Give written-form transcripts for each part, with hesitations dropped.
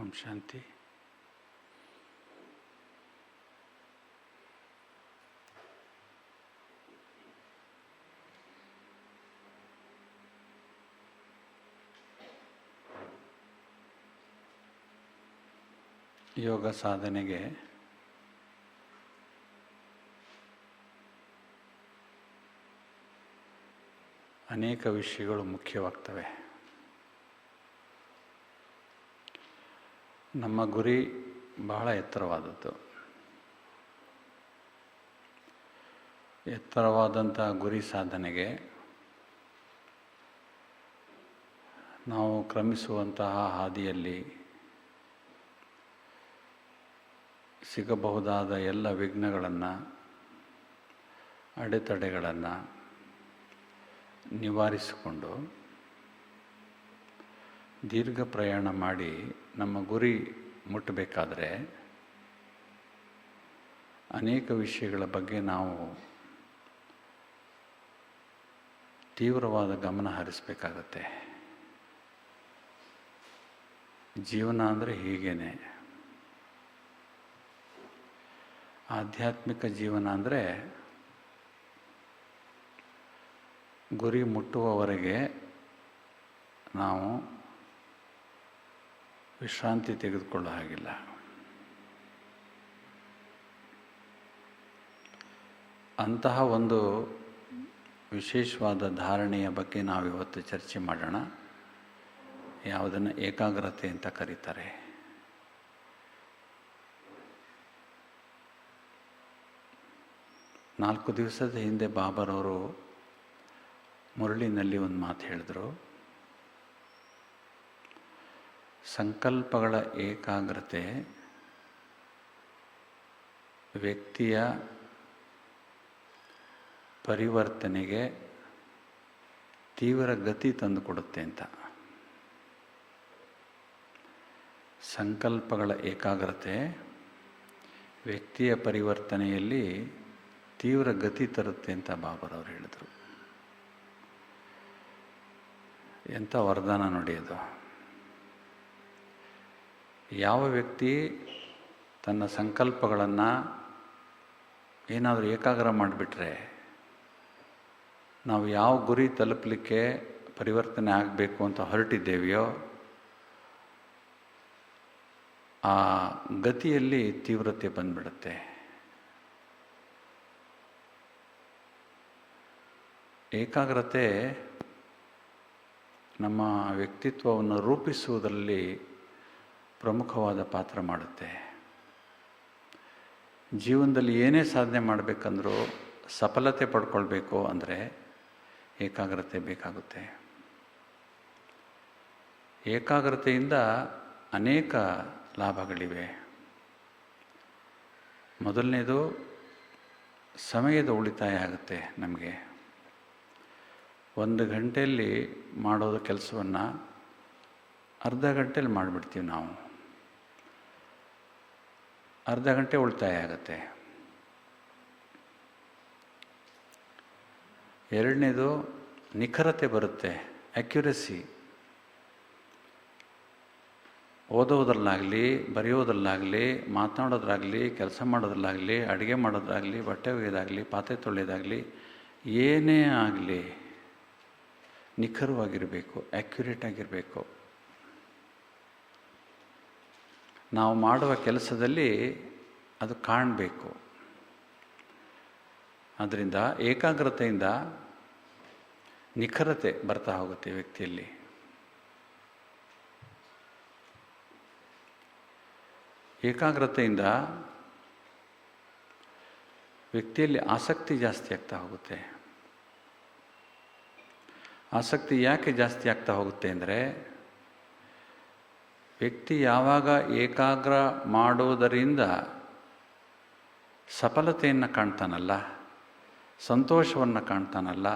ಓಂ ಶಾಂತಿ. ಯೋಗ ಸಾಧನೆಗೆ ಅನೇಕ ವಿಷಯಗಳು ಮುಖ್ಯವಾಗ್ತವೆ. ನಮ್ಮ ಗುರಿ ಬಹಳ ಎತ್ತರವಾದದ್ದು. ಎತ್ತರವಾದಂಥ ಗುರಿ ಸಾಧನೆಗೆ ನಾವು ಕ್ರಮಿಸುವಂತಹ ಹಾದಿಯಲ್ಲಿ ಸಿಗಬಹುದಾದ ಎಲ್ಲ ವಿಘ್ನಗಳನ್ನು, ಅಡೆತಡೆಗಳನ್ನು ನಿವಾರಿಸಿಕೊಂಡು ದೀರ್ಘ ಪ್ರಯಾಣ ಮಾಡಿ ನಮ್ಮ ಗುರಿ ಮುಟ್ಟಬೇಕಾದ್ರೆ ಅನೇಕ ವಿಷಯಗಳ ಬಗ್ಗೆ ನಾವು ತೀವ್ರವಾದ ಗಮನ ಹರಿಸಬೇಕಾಗತ್ತೆ. ಜೀವನ ಅಂದರೆ ಹೀಗೇನೆ. ಆಧ್ಯಾತ್ಮಿಕ ಜೀವನ ಅಂದರೆ ಗುರಿ ಮುಟ್ಟುವವರೆಗೆ ನಾವು ವಿಶ್ರಾಂತಿ ತೆಗೆದುಕೊಳ್ಳೋ ಹಾಗಿಲ್ಲ. ಅಂತಹ ಒಂದು ವಿಶೇಷವಾದ ಧಾರಣೆಯ ಬಗ್ಗೆ ನಾವಿವತ್ತು ಚರ್ಚೆ ಮಾಡೋಣ. ಯಾವುದನ್ನು ಏಕಾಗ್ರತೆ ಅಂತ ಕರೀತಾರೆ. ನಾಲ್ಕು ದಿವಸದ ಹಿಂದೆ ಬಾಬರವರು ಮುರಳಿನಲ್ಲಿ ಒಂದು ಮಾತು ಹೇಳಿದರು. ಸಂಕಲ್ಪಗಳ ಏಕಾಗ್ರತೆ ವ್ಯಕ್ತಿಯ ಪರಿವರ್ತನೆಗೆ ತೀವ್ರ ಗತಿ ತಂದುಕೊಡುತ್ತೆ ಅಂತ. ಸಂಕಲ್ಪಗಳ ಏಕಾಗ್ರತೆ ವ್ಯಕ್ತಿಯ ಪರಿವರ್ತನೆಯಲ್ಲಿ ತೀವ್ರ ಗತಿ ತರುತ್ತೆ ಅಂತ ಬಾಬರವರು ಹೇಳಿದರು. ಎಂಥ ವರದಾನ ನೋಡಿ ಅದು. ಯಾವ ವ್ಯಕ್ತಿ ತನ್ನ ಸಂಕಲ್ಪಗಳನ್ನು ಏನಾದರೂ ಏಕಾಗ್ರ ಮಾಡಿಬಿಟ್ರೆ, ನಾವು ಯಾವ ಗುರಿ ತಲುಪಲಿಕ್ಕೆ ಪರಿವರ್ತನೆ ಆಗಬೇಕು ಅಂತ ಹೊರಟಿದ್ದೇವೆಯೋ ಆ ಗತಿಯಲ್ಲಿ ತೀವ್ರತೆ ಬಂದ್ಬಿಡುತ್ತೆ. ಏಕಾಗ್ರತೆ ನಮ್ಮ ವ್ಯಕ್ತಿತ್ವವನ್ನು ರೂಪಿಸುವುದರಲ್ಲಿ ಪ್ರಮುಖವಾದ ಪಾತ್ರ ಮಾಡುತ್ತೆ. ಜೀವನದಲ್ಲಿ ಏನೇ ಸಾಧನೆ ಮಾಡಬೇಕಂದ್ರೂ, ಸಫಲತೆ ಪಡ್ಕೊಳ್ಬೇಕು ಅಂದರೆ ಏಕಾಗ್ರತೆ ಬೇಕಾಗುತ್ತೆ. ಏಕಾಗ್ರತೆಯಿಂದ ಅನೇಕ ಲಾಭಗಳಿವೆ. ಮೊದಲನೇದು, ಸಮಯದ ಉಳಿತಾಯ ಆಗುತ್ತೆ. ನಮಗೆ 1 ಗಂಟೆಯಲ್ಲಿ ಮಾಡೋದು ಕೆಲಸವನ್ನು ಅರ್ಧ ಗಂಟೆಯಲ್ಲಿ ಮಾಡಿಬಿಡ್ತೀವಿ ನಾವು. ಅರ್ಧ ಗಂಟೆ ಉಳಿತಾಯ ಆಗುತ್ತೆ. ಎರಡನೇದು, ನಿಖರತೆ ಬರುತ್ತೆ, ಅಕ್ಯುರಸಿ. ಓದೋದ್ರಲ್ಲಾಗಲಿ, ಬರೆಯೋದ್ರಲ್ಲಾಗಲಿ, ಮಾತನಾಡೋದ್ರಾಗಲಿ, ಕೆಲಸ ಮಾಡೋದ್ರಲ್ಲಾಗಲಿ, ಅಡುಗೆ ಮಾಡೋದ್ರಾಗಲಿ, ಬಟ್ಟೆ ಒಗೆಯೋದಾಗಲಿ, ಪಾತ್ರೆ ತೊಳೆಯೋದಾಗಲಿ, ಏನೇ ಆಗಲಿ ನಿಖರವಾಗಿರಬೇಕು, ಅಕ್ಯುರೇಟ್ ಆಗಿರಬೇಕು. ನಾವು ಮಾಡುವ ಕೆಲಸದಲ್ಲಿ ಅದು ಕಾಣಬೇಕು. ಅದರಿಂದ ಏಕಾಗ್ರತೆಯಿಂದ ನಿಖರತೆ ಬರ್ತಾ ಹೋಗುತ್ತೆ ವ್ಯಕ್ತಿಯಲ್ಲಿ. ಏಕಾಗ್ರತೆಯಿಂದ ವ್ಯಕ್ತಿಯಲ್ಲಿ ಆಸಕ್ತಿ ಜಾಸ್ತಿ ಆಗ್ತಾ ಹೋಗುತ್ತೆ. ಆಸಕ್ತಿ ಯಾಕೆ ಜಾಸ್ತಿ ಆಗ್ತಾ ಹೋಗುತ್ತೆ ಅಂದರೆ, ವ್ಯಕ್ತಿ ಯಾವಾಗ ಏಕಾಗ್ರ ಮಾಡೋದರಿಂದ ಸಫಲತೆಯನ್ನು ಕಾಣ್ತಾನಲ್ಲ, ಸಂತೋಷವನ್ನು ಕಾಣ್ತಾನಲ್ಲ,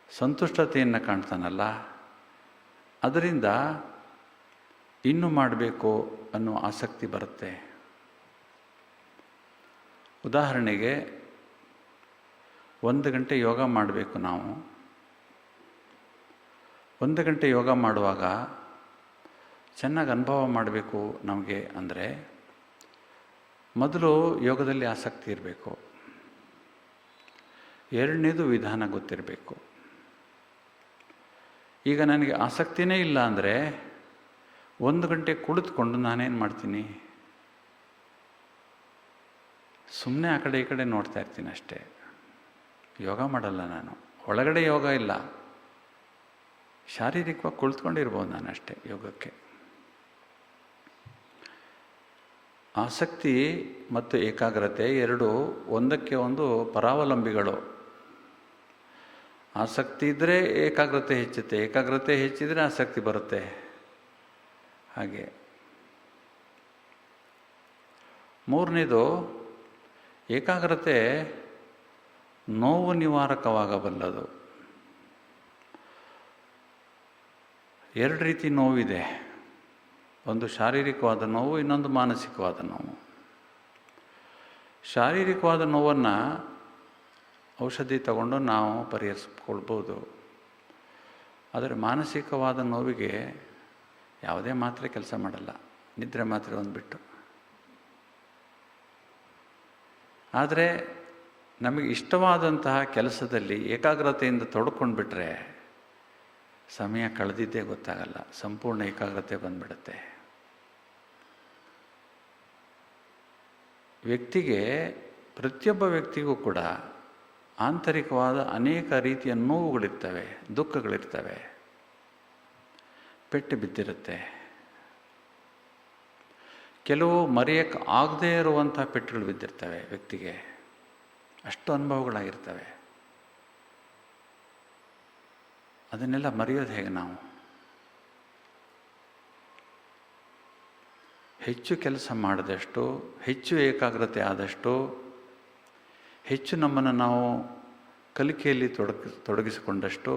ಸಂತುಷ್ಟತೆಯನ್ನು ಕಾಣ್ತಾನಲ್ಲ, ಅದರಿಂದ ಇನ್ನೂ ಮಾಡಬೇಕು ಅನ್ನೋ ಆಸಕ್ತಿ ಬರುತ್ತೆ. ಉದಾಹರಣೆಗೆ, 1 ಗಂಟೆ ಯೋಗ ಮಾಡಬೇಕು ನಾವು. 1 ಗಂಟೆ ಯೋಗ ಮಾಡುವಾಗ ಚೆನ್ನಾಗಿ ಅನುಭವ ಮಾಡಬೇಕು ನಮಗೆ ಅಂದರೆ ಮೊದಲು ಯೋಗದಲ್ಲಿ ಆಸಕ್ತಿ ಇರಬೇಕು. ಎರಡನೇದು ವಿಧಾನ ಗೊತ್ತಿರಬೇಕು. ಈಗ ನನಗೆ ಆಸಕ್ತಿನೇ ಇಲ್ಲ ಅಂದರೆ 1 ಗಂಟೆ ಕುಳಿತುಕೊಂಡು ನಾನೇನು ಮಾಡ್ತೀನಿ, ಸುಮ್ಮನೆ ಆ ಕಡೆ ಈ ಕಡೆ ನೋಡ್ತಾ ಇರ್ತೀನಿ ಅಷ್ಟೇ. ಯೋಗ ಮಾಡಲ್ಲ ನಾನು. ಒಳಗಡೆ ಯೋಗ ಇಲ್ಲ, ಶಾರೀರಿಕವಾಗಿ ಕುಳಿತುಕೊಂಡಿರ್ಬೋದು ನಾನು ಅಷ್ಟೇ. ಯೋಗಕ್ಕೆ ಆಸಕ್ತಿ ಮತ್ತು ಏಕಾಗ್ರತೆ ಎರಡು ಒಂದಕ್ಕೆ ಒಂದು ಪರಾವಲಂಬಿಗಳು. ಆಸಕ್ತಿ ಇದ್ದರೆ ಏಕಾಗ್ರತೆ ಹೆಚ್ಚುತ್ತೆ, ಏಕಾಗ್ರತೆ ಹೆಚ್ಚಿದರೆ ಆಸಕ್ತಿ ಬರುತ್ತೆ. ಹಾಗೆ ಮೂರನೇದು, ಏಕಾಗ್ರತೆ ನೋವು ನಿವಾರಕವಾಗಬಲ್ಲದು. 2 ರೀತಿ ನೋವಿದೆ. ಒಂದು ಶಾರೀರಿಕವಾದ ನೋವು, ಇನ್ನೊಂದು ಮಾನಸಿಕವಾದ ನೋವು. ಶಾರೀರಿಕವಾದ ನೋವನ್ನು ಔಷಧಿ ತಗೊಂಡು ನಾವು ಪರಿಹರಿಸ್ಕೊಳ್ಬೋದು. ಆದರೆ ಮಾನಸಿಕವಾದ ನೋವಿಗೆ ಯಾವುದೇ ಮಾತ್ರೆ ಕೆಲಸ ಮಾಡಲ್ಲ, ನಿದ್ರೆ ಮಾತ್ರೆ ಒಂದು ಬಿಟ್ಟು. ಆದರೆ ನಮಗೆ ಇಷ್ಟವಾದಂತಹ ಕೆಲಸದಲ್ಲಿ ಏಕಾಗ್ರತೆಯಿಂದ ತೊಡ್ಕೊಂಡು ಬಿಟ್ಟರೆ ಸಮಯ ಕಳೆದಿದ್ದೇ ಗೊತ್ತಾಗಲ್ಲ, ಸಂಪೂರ್ಣ ಏಕಾಗ್ರತೆ ಬಂದ್ಬಿಡುತ್ತೆ. ವ್ಯಕ್ತಿಗೆ, ಪ್ರತಿಯೊಬ್ಬ ವ್ಯಕ್ತಿಗೂ ಕೂಡ ಆಂತರಿಕವಾದ ಅನೇಕ ರೀತಿಯ ನೋವುಗಳಿರ್ತವೆ, ದುಃಖಗಳಿರ್ತವೆ, ಪೆಟ್ಟು ಬಿದ್ದಿರುತ್ತೆ. ಕೆಲವು ಮರೆಯೋಕ್ಕೆ ಆಗದೇ ಇರುವಂಥ ಪೆಟ್ಟುಗಳು ಬಿದ್ದಿರ್ತವೆ ವ್ಯಕ್ತಿಗೆ. ಅಷ್ಟು ಅನುಭವಗಳಾಗಿರ್ತವೆ. ಅದನ್ನೆಲ್ಲ ಮರೆಯೋದು ಹೇಗೆ ನಾವು? ಹೆಚ್ಚು ಕೆಲಸ ಮಾಡಿದಷ್ಟು, ಹೆಚ್ಚು ಏಕಾಗ್ರತೆ ಆದಷ್ಟು, ಹೆಚ್ಚು ನಮ್ಮನ್ನು ನಾವು ಕಲಿಕೆಯಲ್ಲಿ ತೊಡಗಿಸಿಕೊಂಡಷ್ಟು,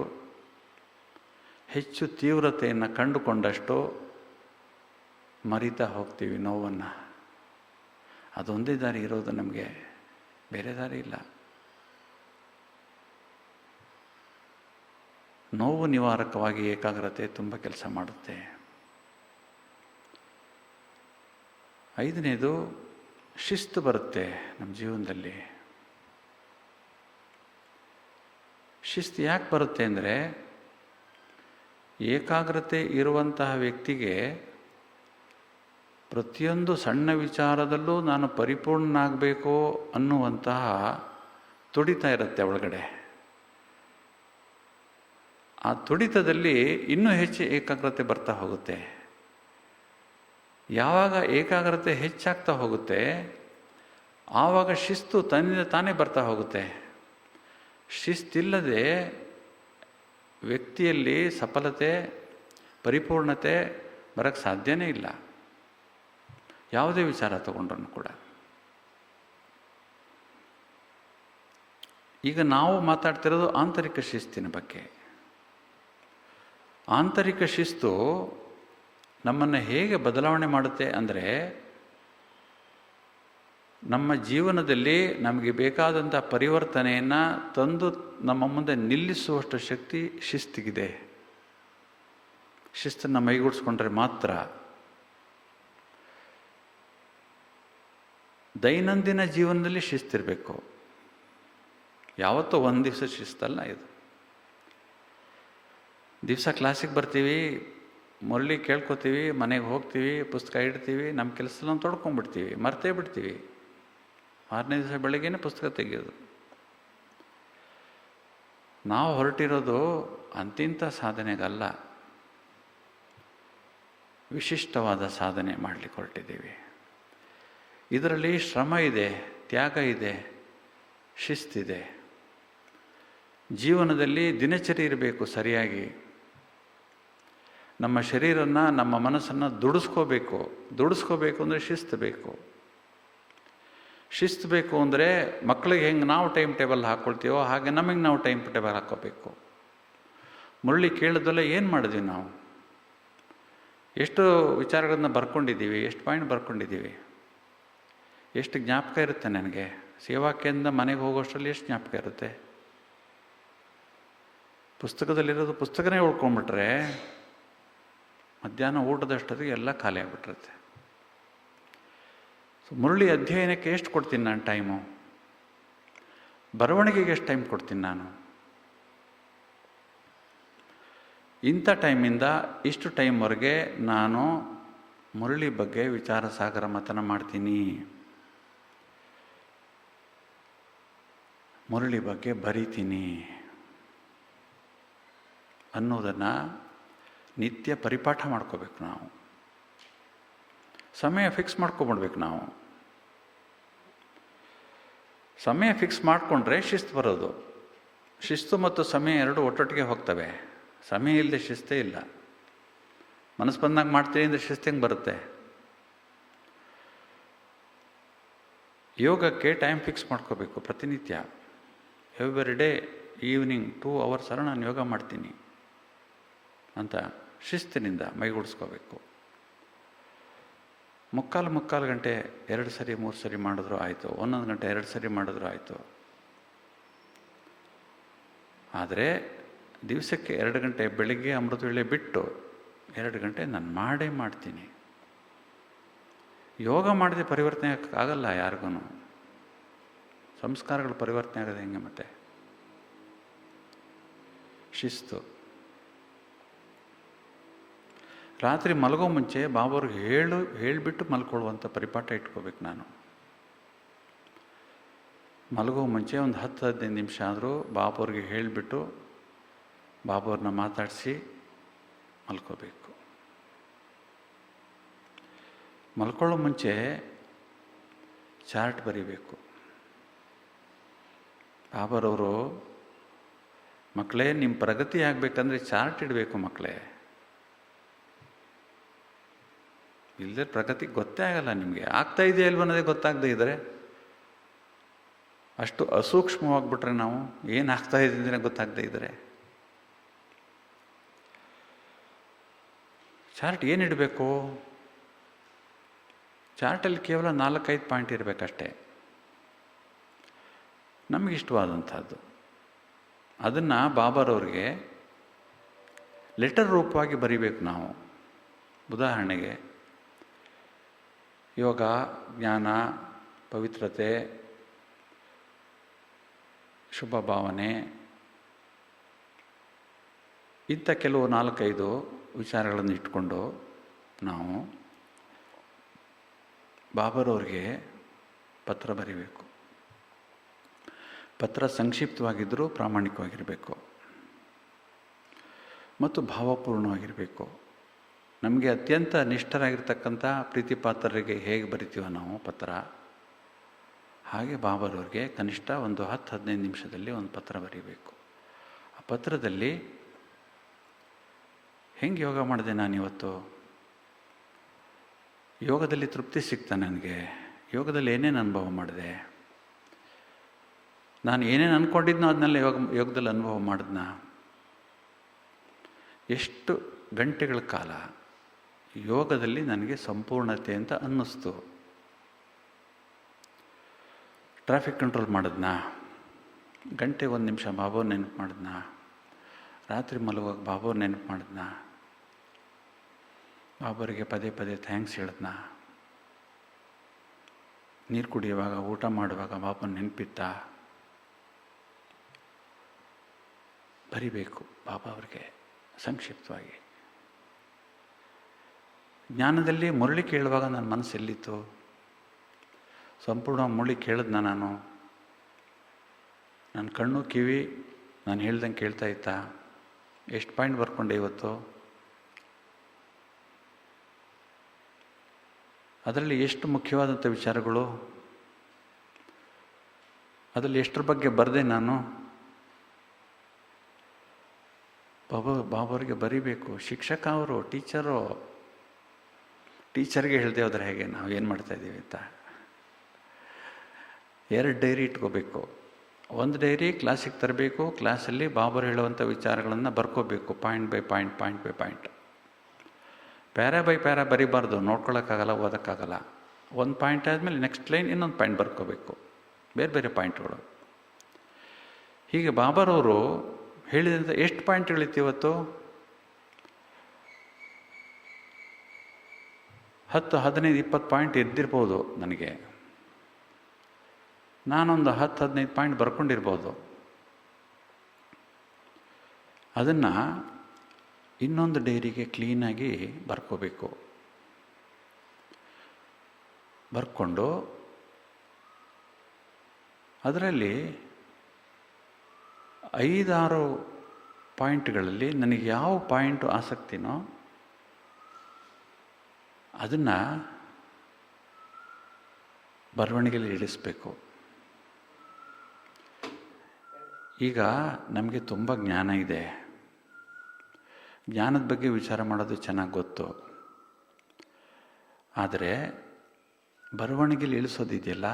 ಹೆಚ್ಚು ತೀವ್ರತೆಯನ್ನು ಕಂಡುಕೊಂಡಷ್ಟು ಮರಿತಾ ಹೋಗ್ತೀವಿ ನೋವನ್ನು. ಅದೊಂದೇ ದಾರಿ ಇರೋದು ನಮಗೆ, ಬೇರೆ ದಾರಿ ಇಲ್ಲ. ನೋವು ನಿವಾರಕವಾಗಿ ಏಕಾಗ್ರತೆ ತುಂಬ ಕೆಲಸ ಮಾಡುತ್ತೆ. 5ನೇದು, ಶಿಸ್ತು ಬರುತ್ತೆ ನಮ್ಮ ಜೀವನದಲ್ಲಿ. ಶಿಸ್ತು ಯಾಕೆ ಬರುತ್ತೆ ಅಂದರೆ, ಏಕಾಗ್ರತೆ ಇರುವಂತಹ ವ್ಯಕ್ತಿಗೆ ಪ್ರತಿಯೊಂದು ಸಣ್ಣ ವಿಚಾರದಲ್ಲೂ ನಾನು ಪರಿಪೂರ್ಣನಾಗಬೇಕು ಅನ್ನುವಂತಹ ತುಡಿತ ಇರುತ್ತೆ ಒಳಗಡೆ. ಆ ತುಡಿತದಲ್ಲಿ ಇನ್ನೂ ಹೆಚ್ಚು ಏಕಾಗ್ರತೆ ಬರ್ತಾ ಹೋಗುತ್ತೆ. ಯಾವಾಗ ಏಕಾಗ್ರತೆ ಹೆಚ್ಚಾಗ್ತಾ ಹೋಗುತ್ತೆ ಆವಾಗ ಶಿಸ್ತು ತನ್ನಿಂದ ತಾನೇ ಬರ್ತಾ ಹೋಗುತ್ತೆ. ಶಿಸ್ತಿಲ್ಲದೆ ವ್ಯಕ್ತಿಯಲ್ಲಿ ಸಫಲತೆ, ಪರಿಪೂರ್ಣತೆ ಬರೋಕ್ಕೆ ಸಾಧ್ಯನೇ ಇಲ್ಲ, ಯಾವುದೇ ವಿಚಾರ ತಗೊಂಡ್ರೂ ಕೂಡ. ಈಗ ನಾವು ಮಾತಾಡ್ತಿರೋದು ಆಂತರಿಕ ಶಿಸ್ತಿನ ಬಗ್ಗೆ. ಆಂತರಿಕ ಶಿಸ್ತು ನಮ್ಮನ್ನು ಹೇಗೆ ಬದಲಾವಣೆ ಮಾಡುತ್ತೆ ಅಂದರೆ, ನಮ್ಮ ಜೀವನದಲ್ಲಿ ನಮಗೆ ಬೇಕಾದಂಥ ಪರಿವರ್ತನೆಯನ್ನು ತಂದು ನಮ್ಮ ಮುಂದೆ ನಿಲ್ಲಿಸುವಷ್ಟು ಶಕ್ತಿ ಶಿಸ್ತಿಗಿದೆ. ಶಿಸ್ತನ್ನು ಮೈಗೂಡಿಸ್ಕೊಂಡ್ರೆ ಮಾತ್ರ. ದೈನಂದಿನ ಜೀವನದಲ್ಲಿ ಶಿಸ್ತಿರಬೇಕು. ಯಾವತ್ತೂ ಒಂದು ದಿವಸ ಶಿಸ್ತಲ್ಲ ಇದು. ದಿವಸ ಕ್ಲಾಸಿಗೆ ಬರ್ತೀವಿ, ಮುರಳಿ ಕೇಳ್ಕೊತೀವಿ, ಮನೆಗೆ ಹೋಗ್ತೀವಿ, ಪುಸ್ತಕ ಇಡ್ತೀವಿ, ನಮ್ಮ ಕೆಲಸನ ತೊಡ್ಕೊಂಡ್ಬಿಡ್ತೀವಿ, ಮರ್ತೇ ಬಿಡ್ತೀವಿ. 6ನೇ ದಿವಸ ಬೆಳಗ್ಗೆನೇ ಪುಸ್ತಕ ತೆಗೆಯೋದು. ನಾವು ಹೊರಟಿರೋದು ಅಂತಿಂಥ ಸಾಧನೆಗಲ್ಲ, ವಿಶಿಷ್ಟವಾದ ಸಾಧನೆ ಮಾಡಲಿಕ್ಕೆ ಹೊರಟಿದ್ದೀವಿ. ಇದರಲ್ಲಿ ಶ್ರಮ ಇದೆ, ತ್ಯಾಗ ಇದೆ, ಶಿಸ್ತಿದೆ. ಜೀವನದಲ್ಲಿ ದಿನಚರಿ ಇರಬೇಕು ಸರಿಯಾಗಿ. ನಮ್ಮ ಶರೀರನ, ನಮ್ಮ ಮನಸ್ಸನ್ನು ದುಡಿಸ್ಕೋಬೇಕು ಅಂದರೆ ಶಿಸ್ತು ಬೇಕು. ಶಿಸ್ತು ಬೇಕು ಅಂದರೆ ಮಕ್ಕಳಿಗೆ ಹೆಂಗೆ ನಾವು ಟೈಮ್ ಟೇಬಲ್ ಹಾಕ್ಕೊಳ್ತೀವೋ ಹಾಗೆ ನಮಗೆ ನಾವು ಟೈಮ್ ಟೇಬಲ್ ಹಾಕ್ಕೋಬೇಕು. ಮುರಳಿ ಕೇಳಿದ್ವಲ್ಲ, ಏನು ಮಾಡಿದ್ವಿ ನಾವು? ಎಷ್ಟು ವಿಚಾರಗಳನ್ನ ಬರ್ಕೊಂಡಿದ್ದೀವಿ, ಎಷ್ಟು ಪಾಯಿಂಟ್ ಬರ್ಕೊಂಡಿದ್ದೀವಿ, ಎಷ್ಟು ಜ್ಞಾಪಕ ಇರುತ್ತೆ ನನಗೆ? ಸೇವಾಕ್ಯದಿಂದ ಮನೆಗೆ ಹೋಗೋಷ್ಟರಲ್ಲಿ ಎಷ್ಟು ಜ್ಞಾಪಕ ಇರುತ್ತೆ? ಪುಸ್ತಕದಲ್ಲಿರೋದು ಪುಸ್ತಕನೇ ಉಳ್ಕೊಂಬಿಟ್ರೆ ಮಧ್ಯಾಹ್ನ ಊಟದಷ್ಟೊತ್ತಿಗೆ ಎಲ್ಲ ಖಾಲಿ ಆಗಿಬಿಟ್ಟಿರುತ್ತೆ. ಸೊ ಮುರಳಿ ಅಧ್ಯಯನಕ್ಕೆ ಎಷ್ಟು ಕೊಡ್ತೀನಿ ನಾನು ಟೈಮು? ಬರವಣಿಗೆಗೆ ಎಷ್ಟು ಟೈಮ್ ಕೊಡ್ತೀನಿ ನಾನು? ಇಂಥ ಟೈಮಿಂದ ಇಷ್ಟು ಟೈಮ್ವರೆಗೆ ನಾನು ಮುರಳಿ ಬಗ್ಗೆ ವಿಚಾರ ಸಾಗರ ಮಥನ ಮಾಡ್ತೀನಿ, ಮುರಳಿ ಬಗ್ಗೆ ಬರೀತೀನಿ ಅನ್ನೋದನ್ನು ನಿತ್ಯ ಪರಿಪಾಠ ಮಾಡ್ಕೋಬೇಕು. ನಾವು ಸಮಯ ಫಿಕ್ಸ್ ಮಾಡ್ಕೊಂಬಿಡ್ಬೇಕು. ನಾವು ಸಮಯ ಫಿಕ್ಸ್ ಮಾಡಿಕೊಂಡ್ರೆ ಶಿಸ್ತು ಬರೋದು. ಶಿಸ್ತು ಮತ್ತು ಸಮಯ ಎರಡು ಒಟ್ಟೊಟ್ಟಿಗೆ ಹೋಗ್ತವೆ. ಸಮಯ ಇಲ್ಲದೆ ಶಿಸ್ತೇ ಇಲ್ಲ. ಮನಸ್ಸು ಬಂದಾಗ ಮಾಡ್ತೀನಿ ಅಂದರೆ ಶಿಸ್ತು ಹೆಂಗೆ ಬರುತ್ತೆ? ಯೋಗಕ್ಕೆ ಟೈಮ್ ಫಿಕ್ಸ್ ಮಾಡ್ಕೋಬೇಕು. ಪ್ರತಿನಿತ್ಯ ಎವ್ರಿ ಡೇ ಈವ್ನಿಂಗ್ 2 hours ನಾನು ಯೋಗ ಮಾಡ್ತೀನಿ ಅಂತ ಶಿಸ್ತಿನಿಂದ ಮೈಗೂಡಿಸ್ಕೋಬೇಕು. ಮುಕ್ಕಾಲು ಗಂಟೆ 2 ಸರಿ 3 ಸರಿ ಮಾಡಿದ್ರು ಆಯಿತು, 1 ಗಂಟೆ 2 ಸರಿ ಮಾಡಿದ್ರು ಆಯಿತು. ಆದರೆ ದಿವಸಕ್ಕೆ 2 ಗಂಟೆ ಬೆಳಿಗ್ಗೆ ಅಮೃತ ವೇಳೆ ಬಿಟ್ಟು 2 ಗಂಟೆ ನಾನು ಮಾಡೇ ಮಾಡ್ತೀನಿ. ಯೋಗ ಮಾಡದೆ ಪರಿವರ್ತನೆ ಆಗಲ್ಲ ಯಾರಿಗೂ. ಸಂಸ್ಕಾರಗಳು ಪರಿವರ್ತನೆ ಆಗೋದು ಹೆಂಗೆ? ಮತ್ತೆ ಶಿಸ್ತು. ರಾತ್ರಿ ಮಲಗೋ ಮುಂಚೆ ಬಾಬಾವ್ರಿಗೆ ಹೇಳಿಬಿಟ್ಟು ಮಲ್ಕೊಳ್ಳುವಂಥ ಪರಿಪಾಠ ಇಟ್ಕೋಬೇಕು. ನಾನು ಮಲಗೋ ಮುಂಚೆ ಒಂದು 10-15 ನಿಮಿಷ ಆದರೂ ಬಾಬಾವ್ರಿಗೆ ಹೇಳಿಬಿಟ್ಟು ಬಾಬಾವ್ರನ್ನ ಮಾತಾಡಿಸಿ ಮಲ್ಕೋಬೇಕು. ಮಲ್ಕೊಳ್ಳೋ ಮುಂಚೆ ಚಾರ್ಟ್ ಬರೀಬೇಕು. ಬಾಬಾರವರು, ಮಕ್ಕಳೇ ನಿಮ್ಮ ಪ್ರಗತಿ ಆಗಬೇಕಂದ್ರೆ ಚಾರ್ಟ್ ಇಡಬೇಕು ಮಕ್ಕಳೇ, ಇಲ್ಲದೆ ಪ್ರಗತಿ ಗೊತ್ತೇ ಆಗಲ್ಲ ನಿಮಗೆ. ಆಗ್ತಾ ಇದೆಯಾ ಇಲ್ವ ಅನ್ನೋದೇ ಗೊತ್ತಾಗದೇ ಇದ್ದರೆ, ಅಷ್ಟು ಅಸೂಕ್ಷ್ಮವಾಗಿಬಿಟ್ರೆ ನಾವು ಏನಾಗ್ತಾ ಇದೆ ಗೊತ್ತಾಗದೇ ಇದ್ದರೆ. ಚಾರ್ಟ್ ಏನಿಡಬೇಕು? ಚಾರ್ಟಲ್ಲಿ ಕೇವಲ 4-5 ಪಾಯಿಂಟ್ ಇರಬೇಕಷ್ಟೇ, ನಮಗಿಷ್ಟವಾದಂಥದ್ದು. ಅದನ್ನು ಬಾಬಾರವ್ರಿಗೆ ಲೆಟರ್ ರೂಪವಾಗಿ ಬರೀಬೇಕು ನಾವು. ಉದಾಹರಣೆಗೆ ಯೋಗ, ಜ್ಞಾನ, ಪವಿತ್ರತೆ, ಶುಭ ಭಾವನೆ, ಇಂಥ ಕೆಲವು 4-5 ವಿಚಾರಗಳನ್ನು ಇಟ್ಕೊಂಡು ನಾವು ಬಾಬಾರವ್ರಿಗೆ ಪತ್ರ ಬರೀಬೇಕು. ಪತ್ರ ಸಂಕ್ಷಿಪ್ತವಾಗಿದ್ದರೂ ಪ್ರಾಮಾಣಿಕವಾಗಿರಬೇಕು ಮತ್ತು ಭಾವಪೂರ್ಣವಾಗಿರಬೇಕು. ನಮಗೆ ಅತ್ಯಂತ ನಿಷ್ಠರಾಗಿರ್ತಕ್ಕಂಥ ಪ್ರೀತಿಪಾತ್ರರಿಗೆ ಹೇಗೆ ಬರಿತೀವೋ ನಾವು ಪತ್ರ, ಹಾಗೆ ಬಾಬಾರವ್ರಿಗೆ ಕನಿಷ್ಠ ಒಂದು 10-15 ನಿಮಿಷದಲ್ಲಿ ಒಂದು ಪತ್ರ ಬರೀಬೇಕು. ಆ ಪತ್ರದಲ್ಲಿ ಹೆಂಗೆ ಯೋಗ ಮಾಡಿದೆ ನಾನಿವತ್ತು, ಯೋಗದಲ್ಲಿ ತೃಪ್ತಿ ಸಿಗ್ತಾ ನನಗೆ, ಯೋಗದಲ್ಲಿ ಏನೇನು ಅನುಭವ ಮಾಡಿದೆ, ನಾನು ಏನೇನು ಅಂದ್ಕೊಂಡಿದ್ನೋ ಅದನ್ನೆಲ್ಲ ಯೋಗದಲ್ಲಿ ಅನುಭವ ಮಾಡಿದ್ನ, ಎಷ್ಟು ಗಂಟೆಗಳ ಕಾಲ ಯೋಗದಲ್ಲಿ ನನಗೆ ಸಂಪೂರ್ಣತೆ ಅಂತ ಅನ್ನಿಸ್ತು, ಟ್ರಾಫಿಕ್ ಕಂಟ್ರೋಲ್ ಮಾಡಿದ್ನಾ, ಗಂಟೆಗೆ 1 ನಿಮಿಷ ಬಾಬಾವ್ರ ನೆನಪು ಮಾಡಿದ್ನಾ, ರಾತ್ರಿ ಮಲಗುವಾಗ ಬಾಬಾವ್ರ ನೆನಪು ಮಾಡಿದ್ನಾ, ಬಾಬಾವರಿಗೆ ಪದೇ ಪದೇ ಥ್ಯಾಂಕ್ಸ್ ಹೇಳಿದ್ನಾ, ನೀರು ಕುಡಿಯುವಾಗ ಊಟ ಮಾಡುವಾಗ ಬಾಬನ ನೆನಪಿತ್ತ, ಬರಿಬೇಕು ಬಾಬಾ ಅವ್ರಿಗೆ ಸಂಕ್ಷಿಪ್ತವಾಗಿ. ಜ್ಞಾನದಲ್ಲಿ ಮುರಳಿ ಕೇಳುವಾಗ ನನ್ನ ಮನಸ್ಸು ಎಲ್ಲಿತ್ತು, ಸಂಪೂರ್ಣ ಮುರಳಿ ಕೇಳಿದ್ನ ನಾನು, ನನ್ನ ಕಣ್ಣು ಕಿವಿ ನಾನು ಹೇಳ್ದಂಗೆ ಕೇಳ್ತಾ ಇತ್ತಾ, ಎಷ್ಟು ಪಾಯಿಂಟ್ ಬರ್ಕೊಂಡೆ ಇವತ್ತು, ಅದರಲ್ಲಿ ಎಷ್ಟು ಮುಖ್ಯವಾದಂಥ ವಿಚಾರಗಳು, ಅದರಲ್ಲಿ ಎಷ್ಟರ ಬಗ್ಗೆ ಬರೆದೆ ನಾನು, ಬಾಬಾವ್ರಿಗೆ ಬರೀಬೇಕು. ಶಿಕ್ಷಕ ಅವರು, ಟೀಚರ್ಗೆ ಹೇಳ್ದೆ ಹೋದ್ರೆ ಹೇಗೆ ನಾವು ಏನು ಮಾಡ್ತಾಯಿದ್ದೀವಿ ಅಂತ. 2 ಡೈರಿ ಇಟ್ಕೋಬೇಕು. ಒಂದು ಡೈರಿ ಕ್ಲಾಸಿಗೆ ತರಬೇಕು, ಕ್ಲಾಸಲ್ಲಿ ಬಾಬಾರು ಹೇಳುವಂಥ ವಿಚಾರಗಳನ್ನು ಬರ್ಕೋಬೇಕು, point by point. Para by para ಬರೀಬಾರ್ದು, ನೋಡ್ಕೊಳ್ಳೋಕ್ಕಾಗಲ್ಲ, ಓದೋಕ್ಕಾಗಲ್ಲ. ಒಂದು ಪಾಯಿಂಟ್ ಆದಮೇಲೆ ನೆಕ್ಸ್ಟ್ ಲೈನ್ ಇನ್ನೊಂದು ಪಾಯಿಂಟ್ ಬರ್ಕೋಬೇಕು, ಬೇರೆ ಬೇರೆ ಪಾಯಿಂಟ್ಗಳು. ಹೀಗೆ ಬಾಬಾರವರು ಹೇಳಿದಂಥ ಎಷ್ಟು ಪಾಯಿಂಟ್ಗಳಿತ್ತು ಇವತ್ತು? 10, 15, 20 ಪಾಯಿಂಟ್ ಇದ್ದಿರ್ಬೋದು ನನಗೆ. ನಾನೊಂದು 10, 15 ಪಾಯಿಂಟ್ ಬರ್ಕೊಂಡಿರ್ಬೋದು. ಅದನ್ನು ಇನ್ನೊಂದು ಡೈರಿಗೆ ಕ್ಲೀನಾಗಿ ಬರ್ಕೋಬೇಕು. ಬರ್ಕೊಂಡು ಅದರಲ್ಲಿ 5-6 ಪಾಯಿಂಟ್ಗಳಲ್ಲಿ ನನಗೆ ಯಾವ ಪಾಯಿಂಟು ಆಸಕ್ತಿನೋ ಅದನ್ನು ಬರವಣಿಗೆಯಲ್ಲಿ ಇಳಿಸ್ಬೇಕು. ಈಗ ನಮಗೆ ತುಂಬ ಜ್ಞಾನ ಇದೆ, ಜ್ಞಾನದ ಬಗ್ಗೆ ವಿಚಾರ ಮಾಡೋದು ಚೆನ್ನಾಗಿ ಗೊತ್ತು. ಆದರೆ ಬರವಣಿಗೆಯಲ್ಲಿ ಇಳಿಸೋದಿದೆಯಲ್ಲ,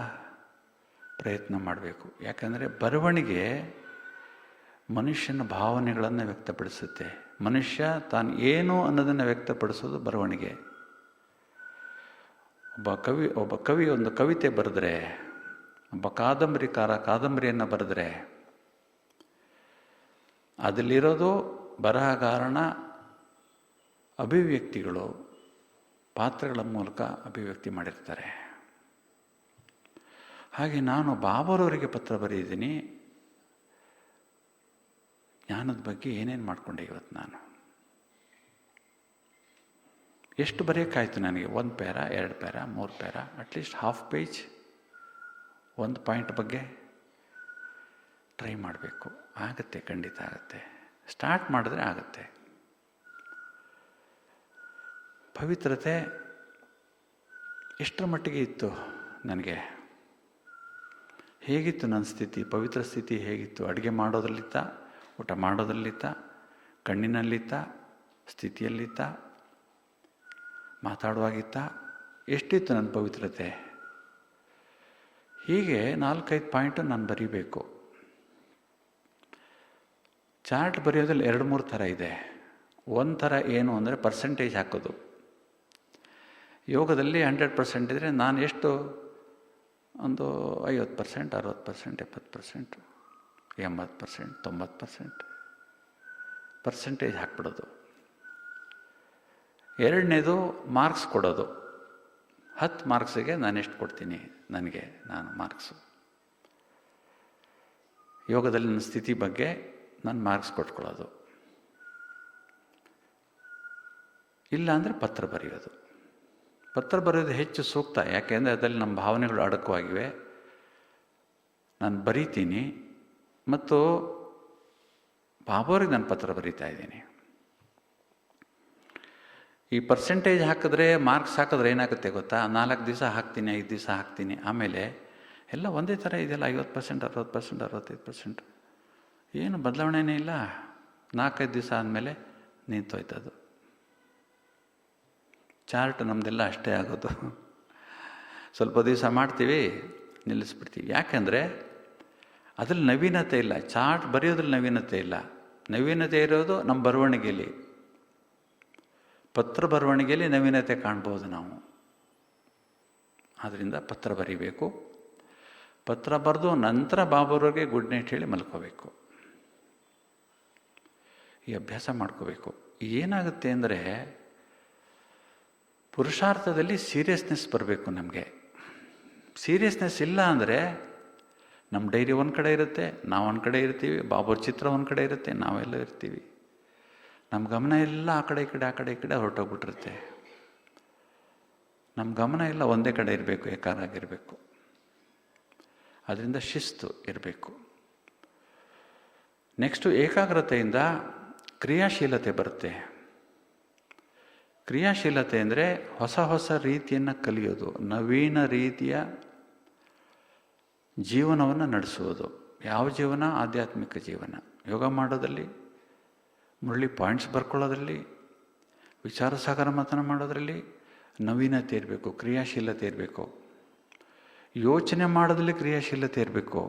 ಪ್ರಯತ್ನ ಮಾಡಬೇಕು. ಯಾಕಂದರೆ ಬರವಣಿಗೆ ಮನುಷ್ಯನ ಭಾವನೆಗಳನ್ನು ವ್ಯಕ್ತಪಡಿಸುತ್ತೆ. ಮನುಷ್ಯ ತಾನು ಏನು ಅನ್ನೋದನ್ನು ವ್ಯಕ್ತಪಡಿಸೋದು ಬರವಣಿಗೆ. ಒಬ್ಬ ಕವಿ ಒಂದು ಕವಿತೆ ಬರೆದ್ರೆ, ಒಬ್ಬ ಕಾದಂಬರಿಕಾರ ಕಾದಂಬರಿಯನ್ನು ಬರೆದ್ರೆ, ಅದರಲ್ಲಿರೋದು ಬರಹಗಾರನ ಅಭಿವ್ಯಕ್ತಿಗಳು ಪಾತ್ರಗಳ ಮೂಲಕ ಅಭಿವ್ಯಕ್ತಿ ಮಾಡಿರ್ತಾರೆ. ಹಾಗೆ ನಾನು ಬಾಬರವರಿಗೆ ಪತ್ರ ಬರೆದಿದ್ದೀನಿ. ಜ್ಞಾನದ ಬಗ್ಗೆ ಏನೇನು ಮಾಡಿಕೊಂಡೆ ಇವತ್ತು ನಾನು. ಎಷ್ಟು ಬರೆಯೋಕ್ಕಾಯ್ತು ನನಗೆ? 1 para, 2 para, 3 para, at least half page ಒಂದು ಪಾಯಿಂಟ್ ಬಗ್ಗೆ ಟ್ರೈ ಮಾಡಬೇಕು. ಆಗುತ್ತೆ, ಖಂಡಿತ ಆಗುತ್ತೆ. ಸ್ಟಾರ್ಟ್ ಮಾಡಿದ್ರೆ ಆಗುತ್ತೆ. ಪವಿತ್ರತೆ ಎಷ್ಟರ ಮಟ್ಟಿಗೆ ಇತ್ತು ನನಗೆ? ಹೇಗಿತ್ತು ನನ್ನ ಸ್ಥಿತಿ? ಪವಿತ್ರ ಸ್ಥಿತಿ ಹೇಗಿತ್ತು? ಅಡುಗೆ ಮಾಡೋದ್ರಲ್ಲಿತ್ತ, ಊಟ ಮಾಡೋದ್ರಲ್ಲಿತ್ತ, ಕಣ್ಣಿನಲ್ಲಿತ್ತ, ಸ್ಥಿತಿಯಲ್ಲಿತ್ತ, ಮಾತಾಡುವಾಗಿತ್ತ, ಎಷ್ಟಿತ್ತು ನನ್ನ ಪವಿತ್ರತೆ? ಹೀಗೆ 4-5 ಪಾಯಿಂಟು ನಾನು ಬರೀಬೇಕು. ಚಾರ್ಟ್ ಬರೆಯೋದ್ರಲ್ಲಿ 2-3 ಥರ ಇದೆ. ಒಂದು ಥರ ಏನು ಅಂದರೆ ಪರ್ಸೆಂಟೇಜ್ ಹಾಕೋದು. ಯೋಗದಲ್ಲಿ 100% ಇದ್ದರೆ ನಾನು ಎಷ್ಟು, ಒಂದು 50%, 60%, 70%, 80%, 90% ಪರ್ಸೆಂಟೇಜ್ ಹಾಕ್ಬಿಡೋದು. ಎರಡನೇದು ಮಾರ್ಕ್ಸ್ ಕೊಡೋದು. 10 ಮಾರ್ಕ್ಸಿಗೆ ನಾನು ಎಷ್ಟು ಕೊಡ್ತೀನಿ, ನಾನು ಮಾರ್ಕ್ಸು. ಯೋಗದಲ್ಲಿ ನನ್ನ ಸ್ಥಿತಿ ಬಗ್ಗೆ ನಾನು ಮಾರ್ಕ್ಸ್ ಕೊಟ್ಕೊಳ್ಳೋದು. ಇಲ್ಲ ಅಂದರೆ ಪತ್ರ ಬರೆಯೋದು. ಪತ್ರ ಬರೆಯೋದು ಹೆಚ್ಚು ಸೂಕ್ತ. ಯಾಕೆಂದರೆ ಅದರಲ್ಲಿ ನಮ್ಮ ಭಾವನೆಗಳು ಅಡಕವಾಗಿವೆ. ನಾನು ಬರೀತೀನಿ ಮತ್ತು ಬಾಬಾವ್ರಿಗೆ ನಾನು ಪತ್ರ ಬರೀತಾ ಇದ್ದೀನಿ. ಈ ಪರ್ಸೆಂಟೇಜ್ ಹಾಕಿದ್ರೆ, ಮಾರ್ಕ್ಸ್ ಹಾಕಿದ್ರೆ ಏನಾಗುತ್ತೆ ಗೊತ್ತಾ? 4 ದಿವಸ ಹಾಕ್ತೀನಿ, 5 ದಿವಸ ಹಾಕ್ತೀನಿ, ಆಮೇಲೆ ಎಲ್ಲ ಒಂದೇ ಥರ ಇದೆಯಲ್ಲ, 50%, 60%, 65%, ಏನು ಬದಲಾವಣೆನೇ ಇಲ್ಲ. 4-5 ದಿವಸ ಆದಮೇಲೆ ನಿಂತೋಯ್ತದು. ಚಾರ್ಟ್ ನಮ್ಮದೆಲ್ಲ ಅಷ್ಟೇ ಆಗೋದು. ಸ್ವಲ್ಪ ದಿವಸ ಮಾಡ್ತೀವಿ, ನಿಲ್ಲಿಸ್ಬಿಡ್ತೀವಿ. ಯಾಕೆಂದರೆ ಅದ್ರಲ್ಲಿ ನವೀನತೆ ಇಲ್ಲ. ಚಾರ್ಟ್ ಬರೆಯೋದ್ರಲ್ಲಿ ನವೀನತೆ ಇಲ್ಲ. ನವೀನತೆ ಇರೋದು ನಮ್ಮ ಬರವಣಿಗೆಯಲ್ಲಿ. ಪತ್ರ ಬರವಣಿಗೆಯಲ್ಲಿ ನವೀನತೆ ಕಾಣ್ಬೋದು ನಾವು. ಆದ್ದರಿಂದ ಪತ್ರ ಬರೀಬೇಕು. ಪತ್ರ ಬರೆದು ನಂತರ ಬಾಬಾವ್ರಿಗೆ ಗುಡ್ ನೈಟ್ ಹೇಳಿ ಮಲ್ಕೋಬೇಕು. ಈ ಅಭ್ಯಾಸ ಮಾಡ್ಕೋಬೇಕು. ಏನಾಗುತ್ತೆ ಅಂದರೆ ಪುರುಷಾರ್ಥದಲ್ಲಿ ಸೀರಿಯಸ್ನೆಸ್ ಬರಬೇಕು ನಮಗೆ. ಸೀರಿಯಸ್ನೆಸ್ ಇಲ್ಲ ಅಂದರೆ ನಮ್ಮ ಡೈರಿ ಒಂದು ಕಡೆ ಇರುತ್ತೆ, ನಾವು ಒಂದು ಕಡೆ ಇರ್ತೀವಿ, ಬಾಬಾವ್ರ ಚಿತ್ರ ಒಂದು ಕಡೆ ಇರುತ್ತೆ, ನಾವೆಲ್ಲ ಇರ್ತೀವಿ. ನಮ್ಮ ಗಮನ ಎಲ್ಲ ಆ ಕಡೆ ಈ ಕಡೆ ಹೊರಟೋಗ್ಬಿಟ್ಟಿರುತ್ತೆ. ನಮ್ಮ ಗಮನ ಎಲ್ಲ ಒಂದೇ ಕಡೆ ಇರಬೇಕು, ಏಕಾರಾಗಿರಬೇಕು. ಅದರಿಂದ ಶಿಸ್ತು ಇರಬೇಕು. ನೆಕ್ಸ್ಟು ಏಕಾಗ್ರತೆಯಿಂದ ಕ್ರಿಯಾಶೀಲತೆ ಬರುತ್ತೆ. ಕ್ರಿಯಾಶೀಲತೆ ಅಂದರೆ ಹೊಸ ರೀತಿಯನ್ನು ಕಲಿಯೋದು, ನವೀನ ರೀತಿಯ ಜೀವನವನ್ನು ನಡೆಸುವುದು. ಯಾವ ಜೀವನ? ಆಧ್ಯಾತ್ಮಿಕ ಜೀವನ. ಯೋಗ ಮಾಡೋದ್ರಲ್ಲಿ, ಮುರಳಿ ಪಾಯಿಂಟ್ಸ್ ಬರ್ಕೊಳ್ಳೋದ್ರಲ್ಲಿ, ವಿಚಾರ ಸಾಗರ ಮಥನ ಮಾಡೋದ್ರಲ್ಲಿ ನವೀನತೆ ಇರಬೇಕು, ಕ್ರಿಯಾಶೀಲತೆ ಇರಬೇಕು. ಯೋಚನೆ ಮಾಡೋದ್ರಲ್ಲಿ ಕ್ರಿಯಾಶೀಲತೆ ಇರಬೇಕು.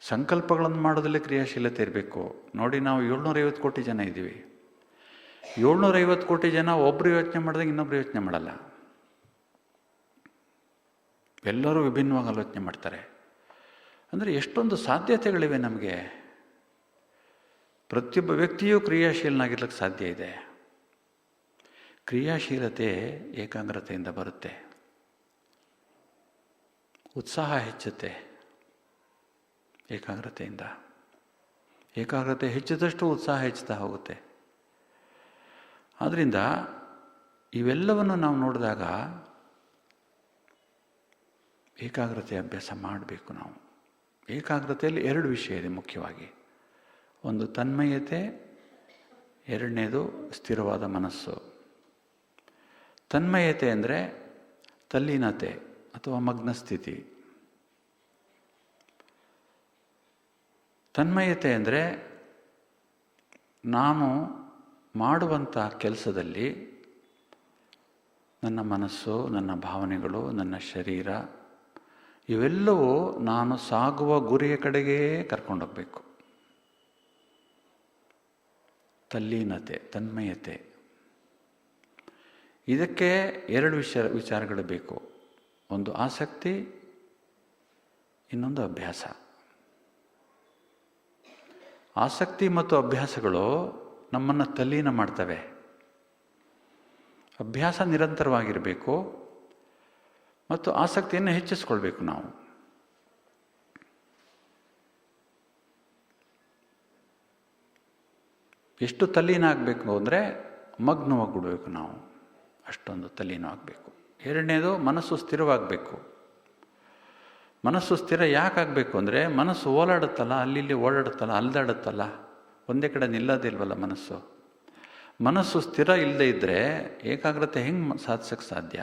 ಸಂಕಲ್ಪಗಳನ್ನು ಮಾಡೋದ್ರಲ್ಲಿ ಕ್ರಿಯಾಶೀಲತೆ ಇರಬೇಕು. ನೋಡಿ, ನಾವು 750 ಕೋಟಿ ಜನ ಇದ್ದೀವಿ. 750 ಕೋಟಿ ಜನ ಒಬ್ಬರು ಯೋಚನೆ ಮಾಡಿದಾಗ ಇನ್ನೊಬ್ರು ಯೋಚನೆ ಮಾಡಲ್ಲ. ಎಲ್ಲರೂ ವಿಭಿನ್ನವಾಗಿ ಆಲೋಚನೆ ಮಾಡ್ತಾರೆ. ಅಂದರೆ ಎಷ್ಟೊಂದು ಸಾಧ್ಯತೆಗಳಿವೆ ನಮಗೆ. ಪ್ರತಿಯೊಬ್ಬ ವ್ಯಕ್ತಿಯೂ ಕ್ರಿಯಾಶೀಲನಾಗಿರ್ಲಿಕ್ಕೆ ಸಾಧ್ಯ ಇದೆ. ಕ್ರಿಯಾಶೀಲತೆ ಏಕಾಗ್ರತೆಯಿಂದ ಬರುತ್ತೆ. ಉತ್ಸಾಹ ಹೆಚ್ಚುತ್ತೆ ಏಕಾಗ್ರತೆಯಿಂದ. ಏಕಾಗ್ರತೆ ಹೆಚ್ಚಿದಷ್ಟು ಉತ್ಸಾಹ ಹೆಚ್ಚುತ್ತಾ ಹೋಗುತ್ತೆ. ಆದ್ದರಿಂದ ಇವೆಲ್ಲವನ್ನು ನಾವು ನೋಡಿದಾಗ ಏಕಾಗ್ರತೆ ಅಭ್ಯಾಸ ಮಾಡಬೇಕು ನಾವು. ಏಕಾಗ್ರತೆಯಲ್ಲಿ 2 ವಿಷಯ ಇದೆ ಮುಖ್ಯವಾಗಿ. ಒಂದು ತನ್ಮಯತೆ, ಎರಡನೇದು ಸ್ಥಿರವಾದ ಮನಸ್ಸು. ತನ್ಮಯತೆ ಅಂದರೆ ತಲ್ಲೀನತೆ ಅಥವಾ ಮಗ್ನ ಸ್ಥಿತಿ. ತನ್ಮಯತೆ ಅಂದರೆ ನಾನು ಮಾಡುವಂಥ ಕೆಲಸದಲ್ಲಿ ನನ್ನ ಮನಸ್ಸು, ನನ್ನ ಭಾವನೆಗಳು, ನನ್ನ ಶರೀರ ಇವೆಲ್ಲವೂ ನಾನು ಸಾಗುವ ಗುರಿಯ ಕಡೆಗೇ ಕರ್ಕೊಂಡೋಗ್ಬೇಕು. ತಲ್ಲೀನತೆ, ತನ್ಮಯತೆ. ಇದಕ್ಕೆ 2 ವಿಚಾರಗಳು ಬೇಕು. ಒಂದು ಆಸಕ್ತಿ, ಇನ್ನೊಂದು ಅಭ್ಯಾಸ. ಆಸಕ್ತಿ ಮತ್ತು ಅಭ್ಯಾಸಗಳು ನಮ್ಮನ್ನು ತಲ್ಲೀನ ಮಾಡ್ತವೆ. ಅಭ್ಯಾಸ ನಿರಂತರವಾಗಿರಬೇಕು ಮತ್ತು ಆಸಕ್ತಿಯನ್ನು ಹೆಚ್ಚಿಸ್ಕೊಳ್ಬೇಕು ನಾವು. ಎಷ್ಟು ತಲ್ಲೀನ ಆಗಬೇಕು ಅಂದರೆ ಮಗ್ನವಾಗಿಬಿಡಬೇಕು ನಾವು, ಅಷ್ಟೊಂದು ತಲ್ಲೀನ ಆಗಬೇಕು. ಎರಡನೇದು ಮನಸ್ಸು ಸ್ಥಿರವಾಗಬೇಕು. ಮನಸ್ಸು ಸ್ಥಿರ ಯಾಕಾಗಬೇಕು ಅಂದರೆ ಮನಸ್ಸು ಓಲಾಡುತ್ತಲ್ಲ, ಅಲ್ಲಿ ಓಡಾಡುತ್ತಲ್ಲ, ಅಲ್ದಾಡುತ್ತಲ್ಲ, ಒಂದೇ ಕಡೆ ನಿಲ್ಲೋದಿಲ್ವಲ್ಲ ಮನಸ್ಸು. ಮನಸ್ಸು ಸ್ಥಿರ ಇಲ್ಲದೆ ಇದ್ದರೆ ಏಕಾಗ್ರತೆ ಹೆಂಗೆ ಸಾಧಿಸೋಕ್ಕೆ ಸಾಧ್ಯ?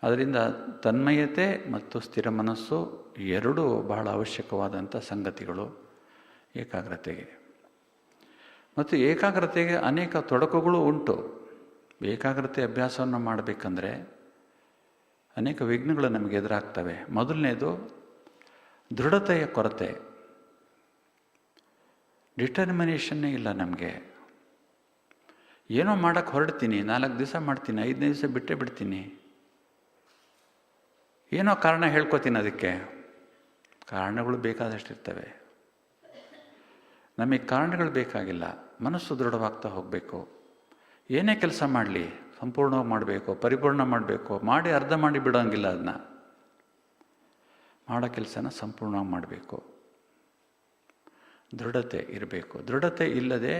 ಅದರಿಂದ ತನ್ಮಯತೆ ಮತ್ತು ಸ್ಥಿರ ಮನಸ್ಸು ಎರಡೂ ಬಹಳ ಅವಶ್ಯಕವಾದಂಥ ಸಂಗತಿಗಳು ಏಕಾಗ್ರತೆಗೆ. ಮತ್ತು ಏಕಾಗ್ರತೆಗೆ ಅನೇಕ ತೊಡಕುಗಳು ಉಂಟು. ಏಕಾಗ್ರತೆ ಅಭ್ಯಾಸವನ್ನು ಮಾಡಬೇಕಂದ್ರೆ ಅನೇಕ ವಿಘ್ನಗಳು ನಮಗೆ ಎದುರಾಗ್ತವೆ. ಮೊದಲನೇದು ದೃಢತೆಯ ಕೊರತೆ. ಡಿಟರ್ಮಿನೇಷನ್ನೇ ಇಲ್ಲ ನಮಗೆ. ಏನೋ ಮಾಡೋಕ್ಕೆ ಹೊರಡ್ತೀನಿ, 4 ದಿವಸ ಮಾಡ್ತೀನಿ, 5ನೇ ದಿವಸ ಬಿಟ್ಟೇ ಬಿಡ್ತೀನಿ, ಏನೋ ಕಾರಣ ಹೇಳ್ಕೊತೀನಿ. ಅದಕ್ಕೆ ಕಾರಣಗಳು ಬೇಕಾದಷ್ಟಿರ್ತವೆ. ನಮಗೆ ಕಾರಣಗಳು ಬೇಕಾಗಿಲ್ಲ. ಮನಸ್ಸು ದೃಢವಾಗ್ತಾ ಹೋಗಬೇಕು. ಏನೇ ಕೆಲಸ ಮಾಡಲಿ ಸಂಪೂರ್ಣವಾಗಿ ಮಾಡಬೇಕು, ಪರಿಪೂರ್ಣ ಮಾಡಬೇಕು. ಮಾಡಿ ಅರ್ಧ ಮಾಡಿ ಬಿಡೋಂಗಿಲ್ಲ. ಅದನ್ನ ಮಾಡೋ ಕೆಲಸನ ಸಂಪೂರ್ಣವಾಗಿ ಮಾಡಬೇಕು. ದೃಢತೆ ಇರಬೇಕು. ದೃಢತೆ ಇಲ್ಲದೆ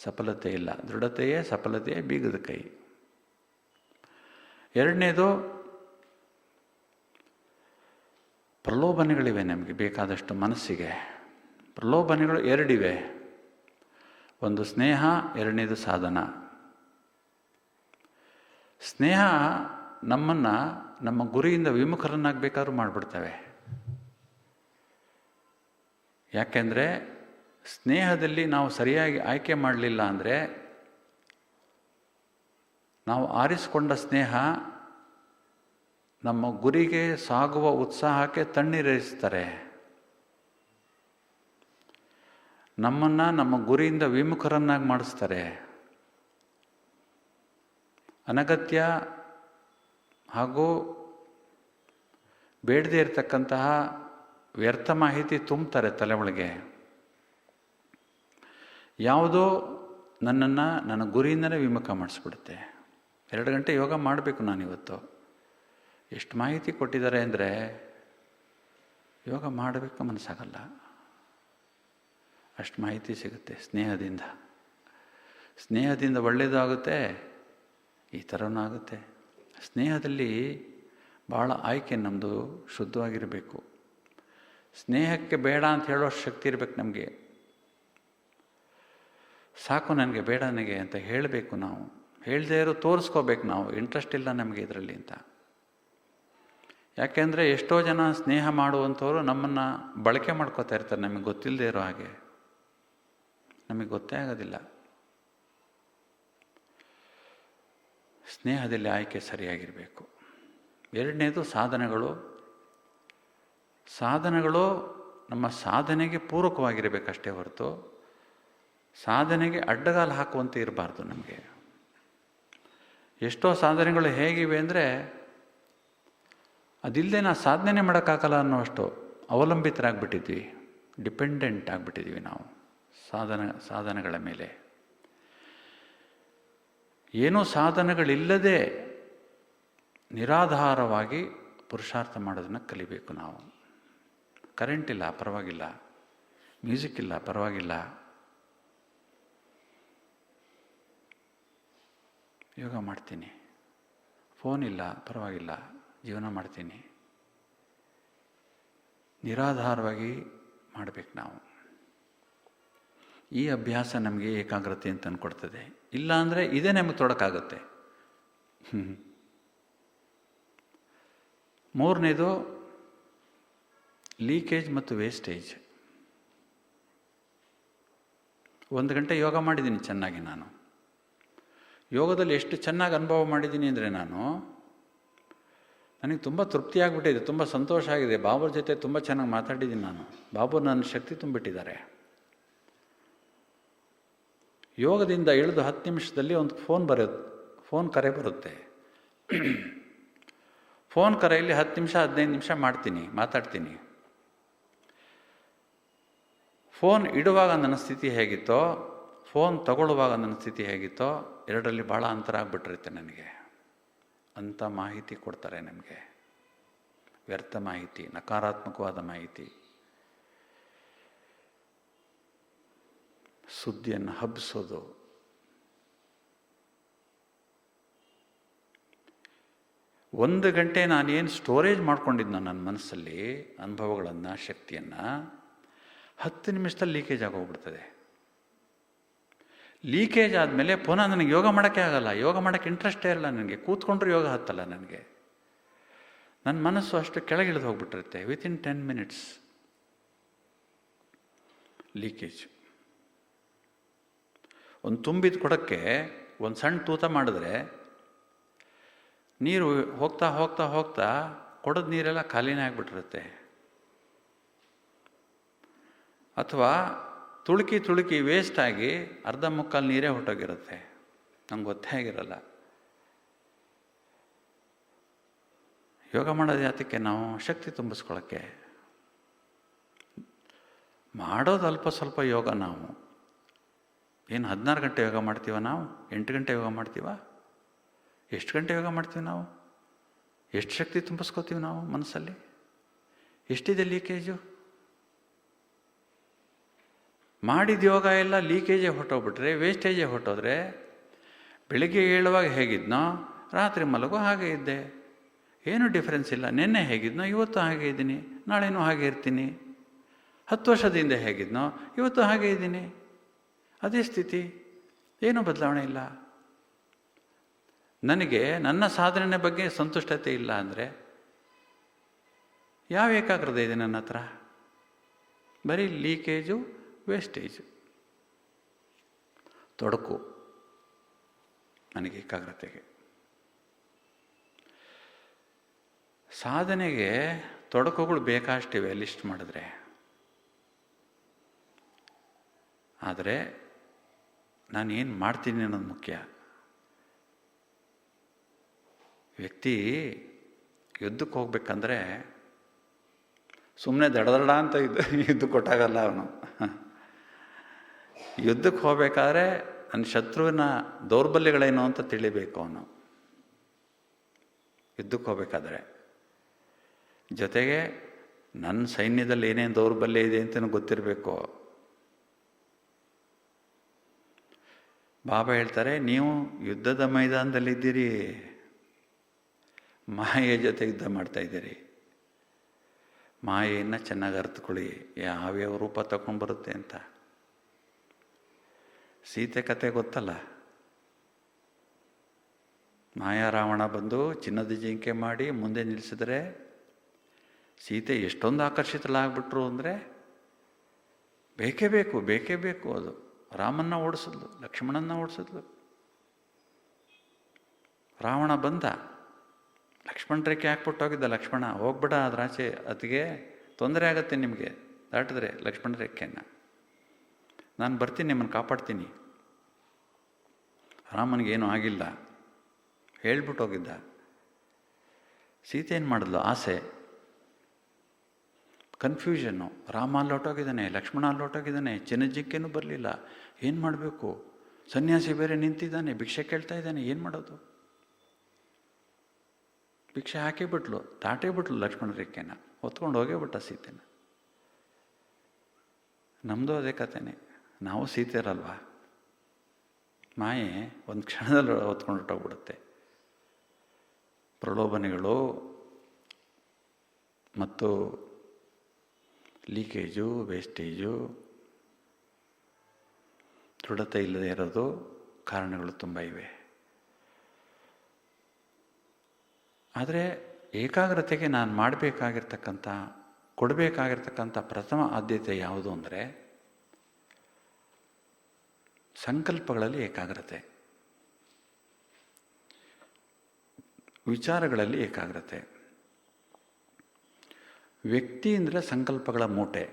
ಸಫಲತೆ ಇಲ್ಲ. ದೃಢತೆಯೇ ಸಫಲತೆಯೇ ಬೀಗದ ಕೈ. ಎರಡನೇದು ಪ್ರಲೋಭನೆಗಳಿವೆ ನಮಗೆ ಬೇಕಾದಷ್ಟು. ಮನಸ್ಸಿಗೆ ಪ್ರಲೋಭನೆಗಳು 2 ಇವೆ. ಒಂದು ಸ್ನೇಹ, ಎರಡನೇದು ಸಾಧನ. ಸ್ನೇಹ ನಮ್ಮನ್ನು ನಮ್ಮ ಗುರಿಯಿಂದ ವಿಮುಖರನ್ನಾಗಬೇಕಾದ್ರೂ ಮಾಡಿಬಿಡ್ತವೆ. ಯಾಕೆಂದರೆ ಸ್ನೇಹದಲ್ಲಿ ನಾವು ಸರಿಯಾಗಿ ಆಯ್ಕೆ ಮಾಡಲಿಲ್ಲ ಅಂದರೆ ನಾವು ಆರಿಸಿಕೊಂಡ ಸ್ನೇಹ ನಮ್ಮ ಗುರಿಗೆ ಸಾಗುವ ಉತ್ಸಾಹಕ್ಕೆ ತಣ್ಣೀರಿಸ್ತಾರೆ. ನಮ್ಮನ್ನು ನಮ್ಮ ಗುರಿಯಿಂದ ವಿಮುಖರನ್ನಾಗಿ ಮಾಡಿಸ್ತಾರೆ. ಅನಗತ್ಯ ಹಾಗೂ ಬೇಡದೇ ಇರತಕ್ಕಂತಹ ವ್ಯರ್ಥ ಮಾಹಿತಿ ತುಂಬ್ತಾರೆ ತಲೆ ಒಳಗೆ. ಯಾವುದೋ ನನ್ನನ್ನು ನನ್ನ ಗುರಿಯಿಂದಲೇ ವಿಮುಖ ಮಾಡಿಸ್ಬಿಡುತ್ತೆ. 2 ಗಂಟೆ ಯೋಗ ಮಾಡಬೇಕು ನಾನಿವತ್ತು. ಎಷ್ಟು ಮಾಹಿತಿ ಕೊಟ್ಟಿದ್ದಾರೆ ಅಂದರೆ ಯೋಗ ಮಾಡಬೇಕು ಮನಸ್ಸಾಗಲ್ಲ. ಅಷ್ಟು ಮಾಹಿತಿ ಸಿಗುತ್ತೆ ಸ್ನೇಹದಿಂದ. ಸ್ನೇಹದಿಂದ ಒಳ್ಳೆಯದು ಆಗುತ್ತೆ, ಈ ಥರನೂ ಆಗುತ್ತೆ. ಸ್ನೇಹದಲ್ಲಿ ಭಾಳ ಆಯ್ಕೆ ನಮ್ಮದು ಶುದ್ಧವಾಗಿರಬೇಕು. ಸ್ನೇಹಕ್ಕೆ ಬೇಡ ಅಂತ ಹೇಳೋ ಶಕ್ತಿ ಇರಬೇಕು ನಮಗೆ. ಸಾಕು ನನಗೆ, ಬೇಡ ನನಗೆ ಅಂತ ಹೇಳಬೇಕು ನಾವು. ಹೇಳದೇ ಇರೋ ತೋರಿಸ್ಕೋಬೇಕು ನಾವು, ಇಂಟ್ರೆಸ್ಟ್ ಇಲ್ಲ ನಮಗೆ ಇದರಲ್ಲಿ ಅಂತ. ಯಾಕೆಂದರೆ ಎಷ್ಟೋ ಜನ ಸ್ನೇಹ ಮಾಡುವಂಥವ್ರು ನಮ್ಮನ್ನು ಬಳಕೆ ಮಾಡ್ಕೋತಾ ಇರ್ತಾರೆ, ನಮಗೆ ಗೊತ್ತಿಲ್ಲದೆ ಇರೋ ಹಾಗೆ. ನಮಗೆ ಗೊತ್ತೇ ಆಗೋದಿಲ್ಲ. ಸ್ನೇಹದಲ್ಲಿ ಆಯ್ಕೆ ಸರಿಯಾಗಿರಬೇಕು. ಎರಡನೇದು ಸಾಧನಗಳು. ಸಾಧನಗಳು ನಮ್ಮ ಸಾಧನೆಗೆ ಪೂರಕವಾಗಿರಬೇಕಷ್ಟೇ ಹೊರತು ಸಾಧನೆಗೆ ಅಡ್ಡಗಾಲು ಹಾಕುವಂತೆ ಇರಬಾರ್ದು ನಮಗೆ. ಎಷ್ಟೋ ಸಾಧನೆಗಳು ಹೇಗಿವೆ ಅಂದರೆ ಅದಿಲ್ಲದೆ ನಾವು ಸಾಧನೆ ಮಾಡೋಕ್ಕಾಗಲ್ಲ ಅನ್ನೋಷ್ಟು ಅವಲಂಬಿತರಾಗ್ಬಿಟ್ಟಿದ್ವಿ, ಡಿಪೆಂಡೆಂಟ್ ಆಗಿಬಿಟ್ಟಿದ್ವಿ ನಾವು ಸಾಧನಗಳ ಮೇಲೆ. ಏನೂ ಸಾಧನಗಳಿಲ್ಲದೆ ನಿರಾಧಾರವಾಗಿ ಪುರುಷಾರ್ಥ ಮಾಡೋದನ್ನು ಕಲಿಬೇಕು ನಾವು. ಕರೆಂಟ್ ಇಲ್ಲ ಪರವಾಗಿಲ್ಲ, ಮ್ಯೂಸಿಕ್ ಇಲ್ಲ ಪರವಾಗಿಲ್ಲ, ಯೋಗ ಮಾಡ್ತೀನಿ, ಫೋನ್ ಇಲ್ಲ ಪರವಾಗಿಲ್ಲ, ಜೀವನ ಮಾಡ್ತೀನಿ. ನಿರಾಧಾರವಾಗಿ ಮಾಡಬೇಕು ನಾವು. ಈ ಅಭ್ಯಾಸ ನಮಗೆ ಏಕಾಗ್ರತೆ ಅಂತ ಅಂದ್ಕೊಡ್ತದೆ. ಇಲ್ಲ ಅಂದರೆ ಇದೇ ನಮಗೆ ತೊಡಕಾಗುತ್ತೆ. ಮೂರನೇದು ಲೀಕೇಜ್ ಮತ್ತು ವೇಸ್ಟೇಜ್. 1 ಗಂಟೆ ಯೋಗ ಮಾಡಿದ್ದೀನಿ ಚೆನ್ನಾಗಿ. ನಾನು ಯೋಗದಲ್ಲಿ ಎಷ್ಟು ಚೆನ್ನಾಗಿ ಅನುಭವ ಮಾಡಿದ್ದೀನಿ ಅಂದರೆ ನನಗೆ ತುಂಬ ತೃಪ್ತಿಯಾಗಿಬಿಟ್ಟಿದೆ, ತುಂಬ ಸಂತೋಷ ಆಗಿದೆ. ಬಾಬುರ ಜೊತೆ ತುಂಬ ಚೆನ್ನಾಗಿ ಮಾತಾಡಿದ್ದೀನಿ ನಾನು. ಬಾಬು ನನ್ನ ಶಕ್ತಿ ತುಂಬಿಟ್ಟಿದ್ದಾರೆ. ಯೋಗದಿಂದ ಇಳಿದು 10 ನಿಮಿಷದಲ್ಲಿ ಒಂದು ಫೋನ್ ಕರೆ ಬರುತ್ತೆ. ಫೋನ್ ಕರೆಯಲ್ಲಿ 10 ನಿಮಿಷ 15 ನಿಮಿಷ ಮಾತಾಡ್ತೀನಿ. ಫೋನ್ ಇಡುವಾಗ ನನ್ನ ಸ್ಥಿತಿ ಹೇಗಿತ್ತೋ, ಫೋನ್ ತಗೊಳ್ಳುವಾಗ ನನ್ನ ಸ್ಥಿತಿ ಹೇಗಿತ್ತೋ, ಎರಡರಲ್ಲಿ ಭಾಳ ಅಂತರ ಆಗಿಬಿಟ್ಟಿರುತ್ತೆ ನನಗೆ. ಅಂಥ ಮಾಹಿತಿ ಕೊಡ್ತಾರೆ ನಮಗೆ, ವ್ಯರ್ಥ ಮಾಹಿತಿ, ನಕಾರಾತ್ಮಕವಾದ ಮಾಹಿತಿ. ಸುದ್ದಿಯನ್ನು ಹಬ್ಬಿಸೋದು. ಒಂದು ಗಂಟೆ ನಾನೇನು ಸ್ಟೋರೇಜ್ ಮಾಡ್ಕೊಂಡಿದ್ನೋ ನನ್ನ ಮನಸ್ಸಲ್ಲಿ ಅನುಭವಗಳನ್ನು, ಶಕ್ತಿಯನ್ನು, 10 ನಿಮಿಷದಲ್ಲಿ ಲೀಕೇಜ್ ಆಗೋಗ್ಬಿಡ್ತದೆ. ಲೀಕೇಜ್ ಆದಮೇಲೆ ಪುನಃ ನನಗೆ ಯೋಗ ಮಾಡೋಕ್ಕೆ ಆಗಲ್ಲ. ಯೋಗ ಮಾಡೋಕ್ಕೆ ಇಂಟ್ರೆಸ್ಟೇ ಇಲ್ಲ ನನಗೆ. ಕೂತ್ಕೊಂಡ್ರೂ ಯೋಗ ಹತ್ತಲ್ಲ ನನಗೆ. ನನ್ನ ಮನಸ್ಸು ಅಷ್ಟು ಕೆಳಗಿಳಿದು ಹೋಗ್ಬಿಟ್ಟಿರುತ್ತೆ. Within 10 minutes leakage. ಒಂದು ತುಂಬಿದ ಕೊಡಕ್ಕೆ ಒಂದು ಸಣ್ಣ ತೂತ ಮಾಡಿದ್ರೆ ನೀರು ಹೋಗ್ತಾ ಹೋಗ್ತಾ ಹೋಗ್ತಾ ಕೊಡದ ನೀರೆಲ್ಲ ಖಾಲಿನೇ ಆಗಿಬಿಟ್ಟಿರುತ್ತೆ. ಅಥವಾ ತುಳುಕಿ ವೇಸ್ಟ್ ಆಗಿ ಅರ್ಧ ಮುಕ್ಕಾಲು ನೀರೇ ಹೊಟ್ಟೋಗಿರುತ್ತೆ, ನಂಗೆ ಗೊತ್ತೇ ಆಗಿರಲ್ಲ. ಯೋಗ ಮಾಡೋದು ಯಾತಕ್ಕೆ? ನಾವು ಶಕ್ತಿ ತುಂಬಿಸ್ಕೊಳ್ಳೋಕ್ಕೆ. ಮಾಡೋದು ಅಲ್ಪ ಸ್ವಲ್ಪ ಯೋಗ. ನಾವು ಏನು 16 ಗಂಟೆ ಯೋಗ ಮಾಡ್ತೀವ ನಾವು? 8 ಗಂಟೆ ಯೋಗ ಮಾಡ್ತೀವ? ಎಷ್ಟು ಗಂಟೆ ಯೋಗ ಮಾಡ್ತೀವಿ ನಾವು? ಎಷ್ಟು ಶಕ್ತಿ ತುಂಬಿಸ್ಕೋತೀವಿ ನಾವು ಮನಸ್ಸಲ್ಲಿ? ಎಷ್ಟಿದೆ ಲೀಕೇಜು? ಮಾಡಿದ ಯೋಗ ಎಲ್ಲ ಲೀಕೇಜೇ ಹೊಟ್ಟೋಗ್ಬಿಟ್ರೆ, ವೇಸ್ಟೇಜೇ ಹೊಟ್ಟೋದ್ರೆ, ಬೆಳಿಗ್ಗೆ ಏಳುವಾಗ ಹೇಗಿದ್ನೋ ರಾತ್ರಿ ಮಲಗೋ ಹಾಗೆ ಇದ್ದೆ. ಏನೂ ಡಿಫ್ರೆನ್ಸ್ ಇಲ್ಲ. ನಿನ್ನೆ ಹೇಗಿದ್ನೋ ಇವತ್ತು ಹಾಗೆ ಇದ್ದೀನಿ, ನಾಳೆನೂ ಹಾಗೆ ಇರ್ತೀನಿ. 10 ವರ್ಷದಿಂದ ಹೇಗಿದ್ನೋ ಇವತ್ತು ಹಾಗೆ ಇದ್ದೀನಿ. ಅದೇ ಸ್ಥಿತಿ, ಏನೂ ಬದಲಾವಣೆ ಇಲ್ಲ. ನನಗೆ ನನ್ನ ಸಾಧನೆ ಬಗ್ಗೆ ಸಂತುಷ್ಟತೆ ಇಲ್ಲ ಅಂದರೆ ಯಾವ ಏಕಾಗ್ರತೆ ಇದೆ ನನ್ನ ಹತ್ರ? ಬರೀ ಲೀಕೇಜು, ವೇಸ್ಟೇಜು, ತೊಡಕು ನನಗೆ ಏಕಾಗ್ರತೆಗೆ. ಸಾಧನೆಗೆ ತೊಡಕುಗಳು ಬೇಕಾಷ್ಟಿವೆ ಲಿಸ್ಟ್ ಮಾಡಿದ್ರೆ. ಆದರೆ ನಾನು ಏನು ಮಾಡ್ತೀನಿ ಅನ್ನೋದು ಮುಖ್ಯ. ವ್ಯಕ್ತಿ ಯುದ್ಧಕ್ಕೆ ಹೋಗ್ಬೇಕಂದ್ರೆ ಸುಮ್ಮನೆ ದಡದಡ ಅಂತ ಯುದ್ಧ ಕೊಟ್ಟಾಗಲ್ಲ ಅವನು. ಯುದ್ಧಕ್ಕೆ ಹೋಗ್ಬೇಕಾದ್ರೆ ನನ್ನ ಶತ್ರುವಿನ ದೌರ್ಬಲ್ಯಗಳೇನು ಅಂತ ತಿಳಿಬೇಕು ಅವನು. ಯುದ್ಧಕ್ಕೆ ಹೋಗ್ಬೇಕಾದ್ರೆ ಜೊತೆಗೆ ನನ್ನ ಸೈನ್ಯದಲ್ಲಿ ಏನೇನು ದೌರ್ಬಲ್ಯ ಇದೆ ಅಂತಲೂ ಗೊತ್ತಿರಬೇಕು. ಬಾಬಾ ಹೇಳ್ತಾರೆ, ನೀವು ಯುದ್ಧದ ಮೈದಾನದಲ್ಲಿದ್ದೀರಿ, ಮಾಯೆಯ ಜೊತೆ ಯುದ್ಧ ಮಾಡ್ತಾಯಿದ್ದೀರಿ. ಮಾಯೆಯನ್ನು ಚೆನ್ನಾಗಿ ಅರ್ಥಕೊಳ್ಳಿ, ಯಾವ್ಯಾವ ರೂಪ ತಗೊಂಡ್ಬರುತ್ತೆ ಅಂತ. ಸೀತೆ ಕತೆ ಗೊತ್ತಲ್ಲ. ಮಾಯಾ ರಾವಣ ಬಂದು ಚಿನ್ನದ ಜಿಂಕೆ ಮಾಡಿ ಮುಂದೆ ನಿಲ್ಲಿಸಿದ್ರೆ ಸೀತೆ ಎಷ್ಟೊಂದು ಆಕರ್ಷಿತಲಾಗ್ಬಿಟ್ರು ಅಂದರೆ ಬೇಕೇ ಬೇಕು. ಅದು ರಾಮನ್ನ ಓಡಿಸಿದ್ಲು, ಲಕ್ಷ್ಮಣನ್ನ ಓಡಿಸಿದ್ಲು. ರಾವಣ ಬಂದ, ಲಕ್ಷ್ಮಣ ರೇಖೆ ಹಾಕ್ಬಿಟ್ಟೋಗಿದ್ದ. ಲಕ್ಷ್ಮಣ ಹೋಗ್ಬಿಡ ಅದ್ರಾಚೆ, ಅದಕ್ಕೆ ತೊಂದರೆ ಆಗುತ್ತೆ ನಿಮಗೆ ದಾಟಿದ್ರೆ ಲಕ್ಷ್ಮಣ ರೇಖೆಯನ್ನು. ನಾನು ಬರ್ತೀನಿ, ನಿಮ್ಮನ್ನು ಕಾಪಾಡ್ತೀನಿ. ರಾಮನಿಗೇನು ಆಗಿಲ್ಲ ಹೇಳ್ಬಿಟ್ಟು ಹೋಗಿದ್ದ. ಸೀತೆ ಏನು ಮಾಡಿದ್ಲು? ಆಸೆ, ಕನ್ಫ್ಯೂಷನ್ನು. ರಾಮ ಅಲ್ಲೊಟ್ಟೋಗಿದ್ದಾನೆ, ಲಕ್ಷ್ಮಣ ಅಲ್ಲೊಟ್ಟೋಗಿದ್ದಾನೆ, ಚಿನ್ನಜಿಕ್ಕೇನೂ ಬರಲಿಲ್ಲ. ಏನು ಮಾಡಬೇಕು? ಸನ್ಯಾಸಿ ಬೇರೆ ನಿಂತಿದ್ದಾನೆ, ಭಿಕ್ಷೆ ಕೇಳ್ತಾ ಇದ್ದಾನೆ, ಏನು ಮಾಡೋದು? ಭಿಕ್ಷೆ ಹಾಕಿಬಿಟ್ಲು, ದಾಟೇಬಿಟ್ಲು ಲಕ್ಷ್ಮಣ ರೇಖೆನ, ಹೊತ್ಕೊಂಡು ಹೋಗೇಬಿಟ್ಟ ಸೀತೆನ. ನಮ್ಮದು ಅದೇ ಕಥೆನೇ. ನಾವು ಸೀತೆರಲ್ವಾ? ಮಾಯೆ ಒಂದು ಕ್ಷಣದಲ್ಲಿ ಹೊತ್ಕೊಂಡು ಹೊಟ್ಟೋಗ್ಬಿಡುತ್ತೆ. ಪ್ರಲೋಭನೆಗಳು ಮತ್ತು ಲೀಕೇಜು, ವೇಸ್ಟೇಜು, ದೃಢತೆ ಇಲ್ಲದೆ ಇರೋದು ಕಾರಣಗಳು ತುಂಬ ಇವೆ. ಆದರೆ ಏಕಾಗ್ರತೆಗೆ ನಾನು ಮಾಡಬೇಕಾಗಿರ್ತಕ್ಕಂಥ, ಕೊಡಬೇಕಾಗಿರ್ತಕ್ಕಂಥ ಪ್ರಥಮ ಆದ್ಯತೆ ಯಾವುದು ಅಂದರೆ ಸಂಕಲ್ಪಗಳಲ್ಲಿ ಏಕಾಗ್ರತೆ, ವಿಚಾರಗಳಲ್ಲಿ ಏಕಾಗ್ರತೆ. ವ್ಯಕ್ತಿ ಅಂದರೆ ಸಂಕಲ್ಪಗಳ ಮೂಟೆ.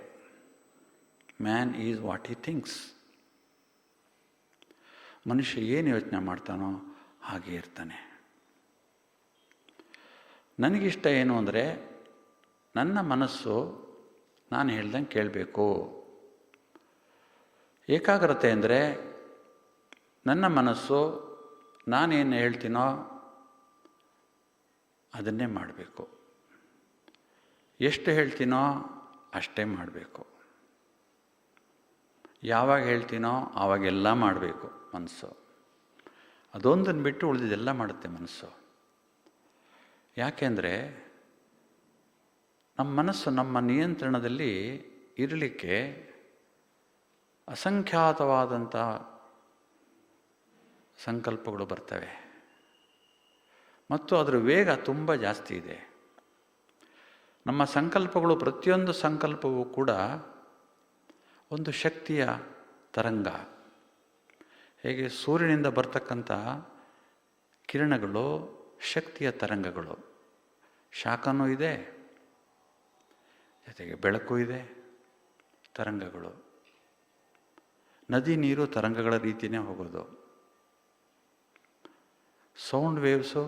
Man is what he thinks. ಮನುಷ್ಯ ಏನು ಯೋಚನೆ ಮಾಡ್ತಾನೋ ಹಾಗೆ ಇರ್ತಾನೆ. ನನಗಿಷ್ಟ ಏನು ಅಂದರೆ ನನ್ನ ಮನಸ್ಸು ನಾನು ಹೇಳ್ದಂಗೆ ಕೇಳಬೇಕು. ಏಕಾಗ್ರತೆ ಅಂದರೆ ನನ್ನ ಮನಸ್ಸು ನಾನೇನು ಹೇಳ್ತೀನೋ ಅದನ್ನೇ ಮಾಡಬೇಕು. ಎಷ್ಟು ಹೇಳ್ತೀನೋ ಅಷ್ಟೇ ಮಾಡಬೇಕು. ಯಾವಾಗ ಹೇಳ್ತೀನೋ ಆವಾಗೆಲ್ಲ ಮಾಡಬೇಕು ಮನಸ್ಸು. ಅದೊಂದನ್ನು ಬಿಟ್ಟು ಉಳಿದಿದ್ದೆಲ್ಲ ಮಾಡುತ್ತೆ ಮನಸ್ಸು. ಯಾಕೆಂದರೆ ನಮ್ಮ ಮನಸ್ಸು ನಮ್ಮ ನಿಯಂತ್ರಣದಲ್ಲಿ ಇರಲಿಕ್ಕೆ ಅಸಂಖ್ಯಾತವಾದಂಥ ಸಂಕಲ್ಪಗಳು ಬರ್ತವೆ ಮತ್ತು ಅದರ ವೇಗ ತುಂಬ ಜಾಸ್ತಿ ಇದೆ. ನಮ್ಮ ಸಂಕಲ್ಪಗಳು, ಪ್ರತಿಯೊಂದು ಸಂಕಲ್ಪವೂ ಕೂಡ ಒಂದು ಶಕ್ತಿಯ ತರಂಗ. ಹೇಗೆ ಸೂರ್ಯನಿಂದ ಬರ್ತಕ್ಕಂಥ ಕಿರಣಗಳು ಶಕ್ತಿಯ ತರಂಗಗಳು. ಶಾಖನೂ ಇದೆ, ಜೊತೆಗೆ ಬೆಳಕು ಇದೆ, ತರಂಗಗಳು. ನದಿ ನೀರು ತರಂಗಗಳ ರೀತಿಯೇ ಹೋಗೋದು. ಸೌಂಡ್ ವೇವ್ಸು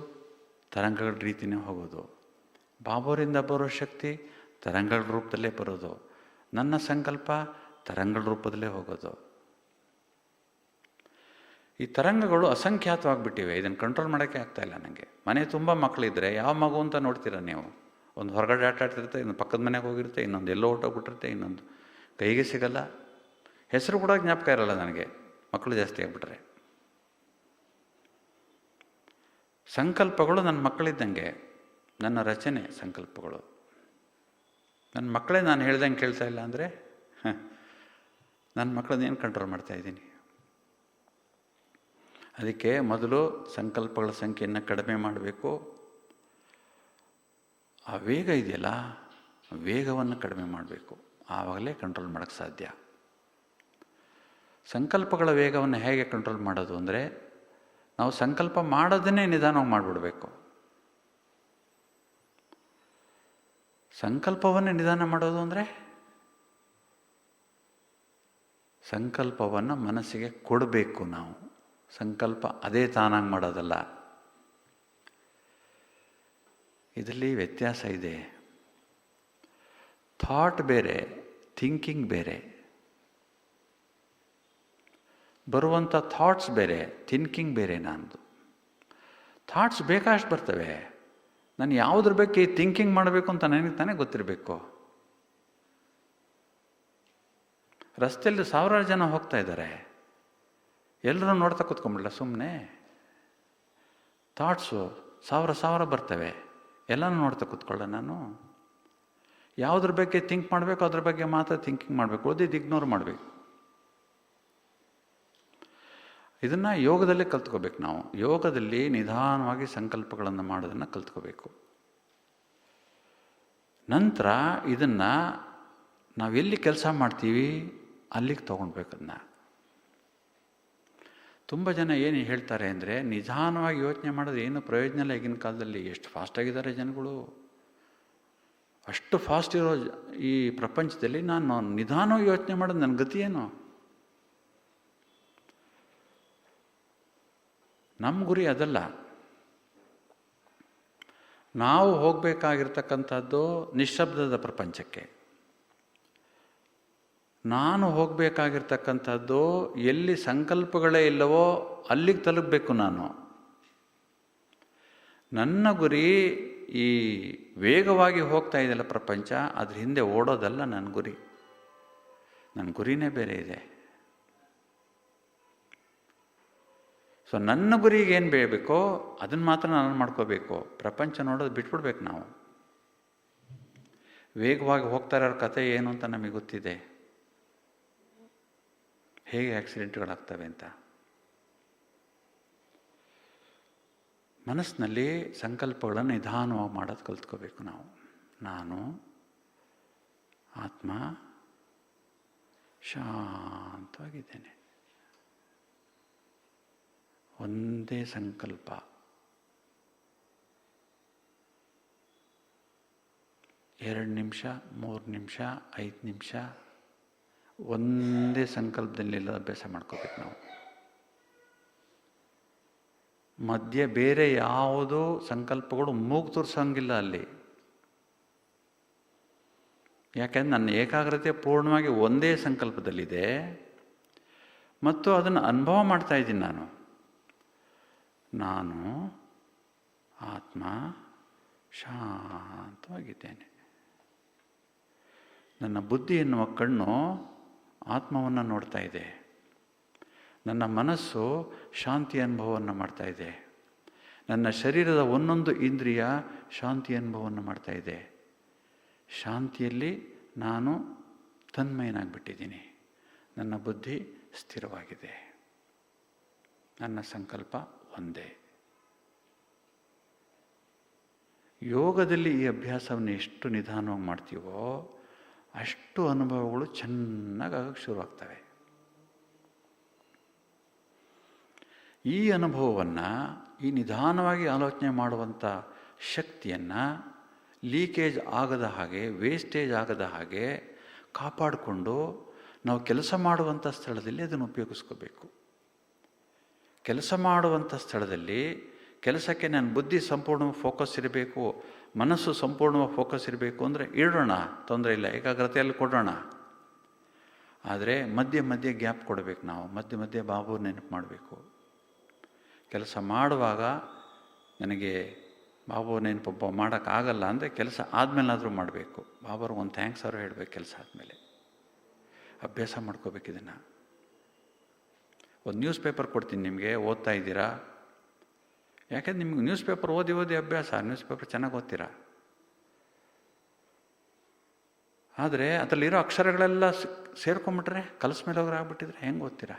ತರಂಗಗಳ ರೀತಿಯೇ ಹೋಗೋದು. ಬಾಬೋರಿಂದ ಬರೋ ಶಕ್ತಿ ತರಂಗಗಳ ರೂಪದಲ್ಲೇ ಬರೋದು. ನನ್ನ ಸಂಕಲ್ಪ ತರಂಗಗಳ ರೂಪದಲ್ಲೇ ಹೋಗೋದು. ಈ ತರಂಗಗಳು ಅಸಂಖ್ಯಾತವಾಗಿಬಿಟ್ಟಿವೆ. ಇದನ್ನು ಕಂಟ್ರೋಲ್ ಮಾಡೋಕ್ಕೆ ಆಗ್ತಾಯಿಲ್ಲ ನನಗೆ. ಮನೆ ತುಂಬ ಮಕ್ಕಳಿದ್ರೆ ಯಾವ ಮಗು ಅಂತ ನೋಡ್ತೀರ ನೀವು? ಒಂದು ಹೊರಗಡೆ ಆಟ ಆಡ್ತಿರುತ್ತೆ, ಇನ್ನೊಂದು ಪಕ್ಕದ ಮನೆಗೆ ಹೋಗಿರುತ್ತೆ, ಇನ್ನೊಂದು ಎಲ್ಲೋ ಹೊಟ್ಟೋಗ್ಬಿಟ್ಟಿರುತ್ತೆ, ಇನ್ನೊಂದು ಕೈಗೆ ಸಿಗಲ್ಲ. ಹೆಸರು ಕೂಡ ಜ್ಞಾಪಕ ಇರಲ್ಲ ನನಗೆ, ಮಕ್ಕಳು ಜಾಸ್ತಿ ಆಗಿಬಿಟ್ರೆ. ಸಂಕಲ್ಪಗಳು ನನ್ನ ಮಕ್ಕಳಿದ್ದಂಗೆ, ನನ್ನ ರಚನೆ ಸಂಕಲ್ಪಗಳು. ನನ್ನ ಮಕ್ಕಳೇ ನಾನು ಹೇಳ್ದಂಗೆ ಕೇಳ್ತಾ ಇಲ್ಲ ಅಂದರೆ ನನ್ನ ಮಕ್ಕಳನ್ನೇನು ಕಂಟ್ರೋಲ್ ಮಾಡ್ತಾಯಿದ್ದೀನಿ? ಅದಕ್ಕೆ ಮೊದಲು ಸಂಕಲ್ಪಗಳ ಸಂಖ್ಯೆಯನ್ನು ಕಡಿಮೆ ಮಾಡಬೇಕು. ಆ ವೇಗ ಇದೆಯಲ್ಲ, ವೇಗವನ್ನು ಕಡಿಮೆ ಮಾಡಬೇಕು. ಆವಾಗಲೇ ಕಂಟ್ರೋಲ್ ಮಾಡೋಕ್ಕೆ ಸಾಧ್ಯ. ಸಂಕಲ್ಪಗಳ ವೇಗವನ್ನು ಹೇಗೆ ಕಂಟ್ರೋಲ್ ಮಾಡೋದು ಅಂದರೆ, ನಾವು ಸಂಕಲ್ಪ ಮಾಡೋದನ್ನೇ ನಿಧಾನವಾಗಿ ಮಾಡಿಬಿಡಬೇಕು. ಸಂಕಲ್ಪವನ್ನೇ ನಿಧಾನ ಮಾಡೋದು ಅಂದರೆ ಸಂಕಲ್ಪವನ್ನು ಮನಸ್ಸಿಗೆ ಕೊಡಬೇಕು ನಾವು. ಸಂಕಲ್ಪ ಅದೇ ತಾನಾಗಿ ಮಾಡೋದಲ್ಲ. ಇದರಲ್ಲಿ ವ್ಯತ್ಯಾಸ ಇದೆ. ಥಾಟ್ ಬೇರೆ, ಥಿಂಕಿಂಗ್ ಬೇರೆ. ಬರುವಂಥ ಥಾಟ್ಸ್ ಬೇರೆ, ಥಿಂಕಿಂಗ್ ಬೇರೆ. ನಂದು ಥಾಟ್ಸ್ ಬೇಕಾಷ್ಟು ಬರ್ತವೆ. ನಾನು ಯಾವುದ್ರ ಬಗ್ಗೆ ಥಿಂಕಿಂಗ್ ಮಾಡಬೇಕು ಅಂತ ನನಗೆ ತಾನೇ ಗೊತ್ತಿರಬೇಕು. ರಸ್ತೆಯಲ್ಲಿ ಸಾವಿರಾರು ಜನ ಹೋಗ್ತಾ ಇದ್ದಾರೆ, ಎಲ್ಲರೂ ನೋಡ್ತಾ ಕೂತ್ಕೊಂಡ್ಬಿಡಲ್ಲ ಸುಮ್ಮನೆ. ಥಾಟ್ಸು ಸಾವಿರ ಬರ್ತವೆ, ಎಲ್ಲನೂ ನೋಡ್ತಾ ಕೂತ್ಕೊಳ್ಳ ನಾನು. ಯಾವುದ್ರ ಬಗ್ಗೆ ಥಿಂಕ್ ಮಾಡಬೇಕು ಅದ್ರ ಬಗ್ಗೆ ಮಾತ್ರ ಥಿಂಕಿಂಗ್ ಮಾಡಬೇಕು, ಓದಿದ್ದು ಇಗ್ನೋರ್ ಮಾಡಬೇಕು. ಇದನ್ನು ಯೋಗದಲ್ಲೇ ಕಲ್ತ್ಕೋಬೇಕು ನಾವು. ಯೋಗದಲ್ಲಿ ನಿಧಾನವಾಗಿ ಸಂಕಲ್ಪಗಳನ್ನು ಮಾಡೋದನ್ನು ಕಲ್ತ್ಕೋಬೇಕು. ನಂತರ ಇದನ್ನು ನಾವೆಲ್ಲಿ ಕೆಲಸ ಮಾಡ್ತೀವಿ ಅಲ್ಲಿಗೆ ತೊಗೊಳ್ಬೇಕು. ಅದನ್ನ ತುಂಬ ಜನ ಏನು ಹೇಳ್ತಾರೆ ಅಂದರೆ, ನಿಧಾನವಾಗಿ ಯೋಚನೆ ಮಾಡೋದು ಏನು ಪ್ರಯೋಜನ ಇಲ್ಲ. ಈಗಿನ ಕಾಲದಲ್ಲಿ ಎಷ್ಟು ಫಾಸ್ಟಾಗಿದ್ದಾರೆ ಜನಗಳು. ಅಷ್ಟು ಫಾಸ್ಟ್ ಇರೋ ಈ ಪ್ರಪಂಚದಲ್ಲಿ ನಾನು ನಿಧಾನವಾಗಿ ಯೋಚನೆ ಮಾಡೋದು ನನ್ನ ಗತಿ ಏನು? ನಮ್ಮ ಗುರಿ ಅದಲ್ಲ. ನಾವು ಹೋಗಬೇಕಾಗಿರ್ತಕ್ಕಂಥದ್ದು ನಿಶ್ಶಬ್ದದ ಪ್ರಪಂಚಕ್ಕೆ. ನಾನು ಹೋಗಬೇಕಾಗಿರ್ತಕ್ಕಂಥದ್ದು ಎಲ್ಲಿ ಸಂಕಲ್ಪಗಳೇ ಇಲ್ಲವೋ ಅಲ್ಲಿಗೆ ತಲುಪಬೇಕು ನಾನು. ನನ್ನ ಗುರಿ ಈ ವೇಗವಾಗಿ ಹೋಗ್ತಾ ಇದೆಯಲ್ಲ ಪ್ರಪಂಚ, ಅದ್ರ ಹಿಂದೆ ಓಡೋದಲ್ಲ ನನ್ನ ಗುರಿ. ನನ್ನ ಗುರಿನೇ ಬೇರೆ ಇದೆ. ಸೊ ನನ್ನ ಗುರಿಗೆ ಏನು ಬೇಕೋ ಅದನ್ನು ಮಾತ್ರ ನಾನು ಮಾಡ್ಕೋಬೇಕು. ಪ್ರಪಂಚ ನೋಡೋದು ಬಿಟ್ಬಿಡ್ಬೇಕು ನಾವು. ವೇಗವಾಗಿ ಹೋಗ್ತಾ ಇರೋ ಕಥೆ ಏನು ಅಂತ ನಮಗೆ ಗೊತ್ತಿದೆ, ಹೇಗೆ ಆಕ್ಸಿಡೆಂಟ್ಗಳಾಗ್ತವೆ ಅಂತ. ಮನಸ್ಸಿನಲ್ಲಿ ಸಂಕಲ್ಪಗಳನ್ನು ನಿಧಾನವಾಗಿ ಮಾಡೋದು ಕಲ್ತ್ಕೋಬೇಕು ನಾವು. ನಾನು ಆತ್ಮ ಶಾಂತವಾಗಿದ್ದೇನೆ. ಒಂದೇ ಸಂಕಲ್ಪ, ಎರಡು ನಿಮಿಷ, 3 ನಿಮಿಷ, 5 ನಿಮಿಷ ಒಂದೇ ಸಂಕಲ್ಪದಲ್ಲೆಲ್ಲ ಅಭ್ಯಾಸ ಮಾಡ್ಕೋಬೇಕು ನಾವು. ಮಧ್ಯೆ ಬೇರೆ ಯಾವುದೋ ಸಂಕಲ್ಪಗಳು ಮೂಗು ತೋರಿಸೋಂಗಿಲ್ಲ ಅಲ್ಲಿ. ಯಾಕೆಂದ್ರೆ ನನ್ನ ಏಕಾಗ್ರತೆ ಪೂರ್ಣವಾಗಿ ಒಂದೇ ಸಂಕಲ್ಪದಲ್ಲಿದೆ ಮತ್ತು ಅದನ್ನು ಅನುಭವ ಮಾಡ್ತಾ ಇದ್ದೀನಿ ನಾನು ಆತ್ಮ ಶಾಂತವಾಗಿದ್ದೇನೆ. ನನ್ನ ಬುದ್ಧಿ ಎನ್ನುವ ಕಣ್ಣು ಆತ್ಮವನ್ನು ನೋಡ್ತಾ ಇದೆ. ನನ್ನ ಮನಸ್ಸು ಶಾಂತಿ ಅನುಭವವನ್ನು ಮಾಡ್ತಾ ಇದೆ. ನನ್ನ ಶರೀರದ ಒಂದೊಂದು ಇಂದ್ರಿಯ ಶಾಂತಿ ಅನುಭವವನ್ನು ಮಾಡ್ತಾ ಇದೆ. ಶಾಂತಿಯಲ್ಲಿ ನಾನು ತನ್ಮಯನಾಗ್ಬಿಟ್ಟಿದ್ದೀನಿ. ನನ್ನ ಬುದ್ಧಿ ಸ್ಥಿರವಾಗಿದೆ. ನನ್ನ ಸಂಕಲ್ಪ ಒಂದೇ. ಯೋಗದಲ್ಲಿ ಈ ಅಭ್ಯಾಸವನ್ನು ಎಷ್ಟು ನಿಧಾನವಾಗಿ ಮಾಡ್ತೀವೋ ಅಷ್ಟು ಅನುಭವಗಳು ಚೆನ್ನಾಗಾಗಕ್ಕೆ ಶುರುವಾಗ್ತವೆ. ಈ ಅನುಭವವನ್ನು, ಈ ನಿಧಾನವಾಗಿ ಆಲೋಚನೆ ಮಾಡುವಂಥ ಶಕ್ತಿಯನ್ನು ಲೀಕೇಜ್ ಆಗದ ಹಾಗೆ, ವೇಸ್ಟೇಜ್ ಆಗದ ಹಾಗೆ ಕಾಪಾಡಿಕೊಂಡು ನಾವು ಕೆಲಸ ಮಾಡುವಂಥ ಸ್ಥಳದಲ್ಲಿ ಅದನ್ನು ಉಪಯೋಗಿಸ್ಕೋಬೇಕು. ಕೆಲಸ ಮಾಡುವಂಥ ಸ್ಥಳದಲ್ಲಿ ಕೆಲಸಕ್ಕೆ ನನ್ನ ಬುದ್ಧಿ ಸಂಪೂರ್ಣವಾಗಿ ಫೋಕಸ್ ಇರಬೇಕು, ಮನಸ್ಸು ಸಂಪೂರ್ಣವಾಗಿ ಫೋಕಸ್ ಇರಬೇಕು ಅಂದರೆ ಇಡೋಣ, ತೊಂದರೆ ಇಲ್ಲ, ಏಕಾಗ್ರತೆಯಲ್ಲಿ ಕೊಡೋಣ. ಆದರೆ ಮಧ್ಯೆ ಮಧ್ಯೆ ಗ್ಯಾಪ್ ಕೊಡಬೇಕು ನಾವು. ಮಧ್ಯೆ ಮಧ್ಯೆ ಬಾಬು ನೆನಪು ಮಾಡಬೇಕು. ಕೆಲಸ ಮಾಡುವಾಗ ನನಗೆ ಬಾಬು ನೆನಪು ಮಾಡೋಕ್ಕಾಗಲ್ಲ ಅಂದರೆ ಕೆಲಸ ಆದಮೇಲಾದರೂ ಮಾಡಬೇಕು. ಬಾಬಾವ್ರಿಗೆ ಒಂದು ಥ್ಯಾಂಕ್ಸ್ ಅವರು ಹೇಳಬೇಕು. ಕೆಲಸ ಆದಮೇಲೆ ಅಭ್ಯಾಸ ಮಾಡ್ಕೋಬೇಕು ಇದನ್ನು. ಒಂದು ನ್ಯೂಸ್ ಪೇಪರ್ ಕೊಡ್ತೀನಿ ನಿಮಗೆ, ಓದ್ತಾ ಇದ್ದೀರಾ? ಯಾಕೆಂದ್ರೆ ನಿಮ್ಗೆ ನ್ಯೂಸ್ ಪೇಪರ್ ಓದಿ ಅಭ್ಯಾಸ, ನ್ಯೂಸ್ ಪೇಪರ್ ಚೆನ್ನಾಗಿ ಓದ್ತೀರಾ. ಆದರೆ ಅದರಲ್ಲಿರೋ ಅಕ್ಷರಗಳೆಲ್ಲ ಸೇರ್ಕೊಂಬಿಟ್ರೆ ಕಲಸ ಮೇಲೆ ಹೋಗ್ರೆ ಆಗ್ಬಿಟ್ಟಿದ್ರೆ ಹೆಂಗೆ ಓದ್ತೀರಾ?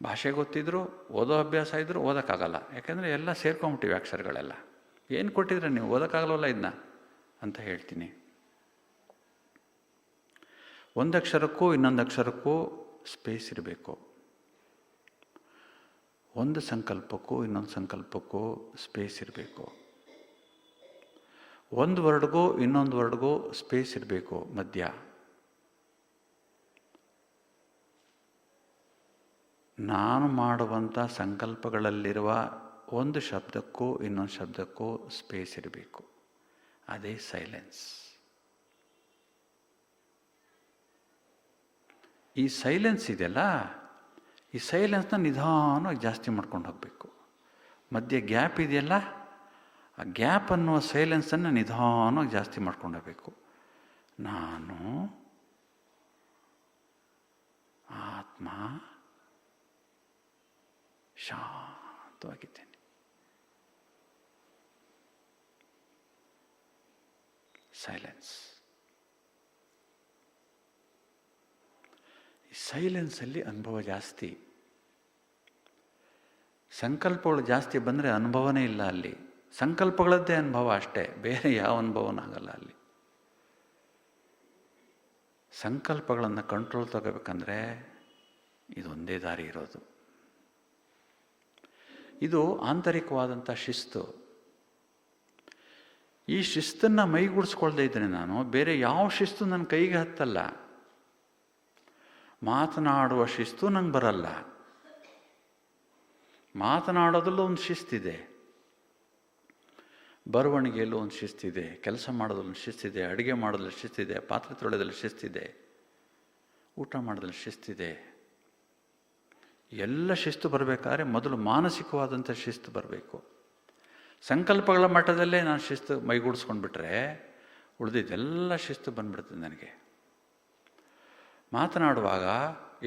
ಭಾಷೆ ಗೊತ್ತಿದ್ರು, ಓದೋ ಅಭ್ಯಾಸ ಇದ್ದರೂ ಓದೋಕ್ಕಾಗಲ್ಲ. ಯಾಕೆಂದರೆ ಎಲ್ಲ ಸೇರ್ಕೊಂಬಿಟ್ಟಿವೆ ಅಕ್ಷರಗಳೆಲ್ಲ. ಏನು ಕೊಟ್ಟಿದ್ರೆ ನೀವು ಓದೋಕ್ಕಾಗಲ್ಲ ಇದನ್ನ ಅಂತ ಹೇಳ್ತೀನಿ. ಒಂದು ಅಕ್ಷರಕ್ಕೂ ಇನ್ನೊಂದು ಅಕ್ಷರಕ್ಕೂ ಸ್ಪೇಸ್ ಇರಬೇಕು. ಒಂದು ಸಂಕಲ್ಪಕ್ಕೂ ಇನ್ನೊಂದು ಸಂಕಲ್ಪಕ್ಕೂ ಸ್ಪೇಸ್ ಇರಬೇಕು. ಒಂದು ವರ್ಡ್ಗೂ ಇನ್ನೊಂದು ವರ್ಡ್ಗೂ ಸ್ಪೇಸ್ ಇರಬೇಕು ಮಧ್ಯ. ನಾನು ಮಾಡುವಂಥ ಸಂಕಲ್ಪಗಳಲ್ಲಿರುವ ಒಂದು ಶಬ್ದಕ್ಕೂ ಇನ್ನೊಂದು ಶಬ್ದಕ್ಕೂ ಸ್ಪೇಸ್ ಇರಬೇಕು. ಅದೇ ಸೈಲೆನ್ಸ್. ಈ ಸೈಲೆನ್ಸ್ ಇದೆಯಲ್ಲ, ಈ ಸೈಲೆನ್ಸ್ನ ನಿಧಾನವಾಗಿ ಜಾಸ್ತಿ ಮಾಡ್ಕೊಂಡು ಹೋಗಬೇಕು. ಮಧ್ಯೆ ಗ್ಯಾಪ್ ಇದೆಯಲ್ಲ, ಆ ಗ್ಯಾಪ್ ಅನ್ನುವ ಸೈಲೆನ್ಸನ್ನು ನಿಧಾನವಾಗಿ ಜಾಸ್ತಿ ಮಾಡ್ಕೊಂಡು ಹೋಗಬೇಕು. ನಾನು ಆತ್ಮ ಶಾಂತವಾಗಿದ್ದೇನೆ. ಸೈಲೆನ್ಸ್. ಈ ಸೈಲೆನ್ಸಲ್ಲಿ ಅನುಭವ ಜಾಸ್ತಿ. ಸಂಕಲ್ಪಗಳು ಜಾಸ್ತಿ ಬಂದರೆ ಅನುಭವನೇ ಇಲ್ಲ ಅಲ್ಲಿ. ಸಂಕಲ್ಪಗಳದ್ದೇ ಅನುಭವ ಅಷ್ಟೇ, ಬೇರೆ ಯಾವ ಅನುಭವನಾಗಲ್ಲ ಅಲ್ಲಿ. ಸಂಕಲ್ಪಗಳನ್ನು ಕಂಟ್ರೋಲ್ ತಗೋಬೇಕಂದ್ರೆ ಇದೊಂದೇ ದಾರಿ ಇರೋದು. ಇದು ಆಂತರಿಕವಾದಂಥ ಶಿಸ್ತು. ಈ ಶಿಸ್ತನ್ನು ಮೈಗೂಡಿಸ್ಕೊಳ್ದೇ ಇದ್ದೇನೆ ನಾನು, ಬೇರೆ ಯಾವ ಶಿಸ್ತು ನನ್ನ ಕೈಗೆ ಹತ್ತಲ್ಲ. ಮಾತನಾಡುವ ಶಿಸ್ತು ನಂಗೆ ಬರಲ್ಲ. ಮಾತನಾಡೋದಲ್ಲೂ ಒಂದು ಶಿಸ್ತಿದೆ, ಬರವಣಿಗೆಯಲ್ಲೂ ಒಂದು ಶಿಸ್ತಿದೆ, ಕೆಲಸ ಮಾಡೋದ್ರಲ್ಲಿ ಶಿಸ್ತಿದೆ, ಅಡುಗೆ ಮಾಡೋದ್ರಲ್ಲಿ ಶಿಸ್ತಿದೆ, ಪಾತ್ರೆ ತೊಳೆಯೋದ್ರಲ್ಲಿ ಶಿಸ್ತಿದೆ. ಊಟ ಮಾಡೋದ್ರಲ್ಲಿ ಶಿಸ್ತಿದೆ. ಎಲ್ಲ ಶಿಸ್ತು ಬರಬೇಕಾದ್ರೆ ಮೊದಲು ಮಾನಸಿಕವಾದಂಥ ಶಿಸ್ತು ಬರಬೇಕು. ಸಂಕಲ್ಪಗಳ ಮಟ್ಟದಲ್ಲೇ ನಾನು ಶಿಸ್ತು ಮೈಗೂಡಿಸ್ಕೊಂಡ್ಬಿಟ್ರೆ ಉಳಿದಿದ್ದೆಲ್ಲ ಶಿಸ್ತು ಬಂದ್ಬಿಡ್ತದೆ ನನಗೆ. ಮಾತನಾಡುವಾಗ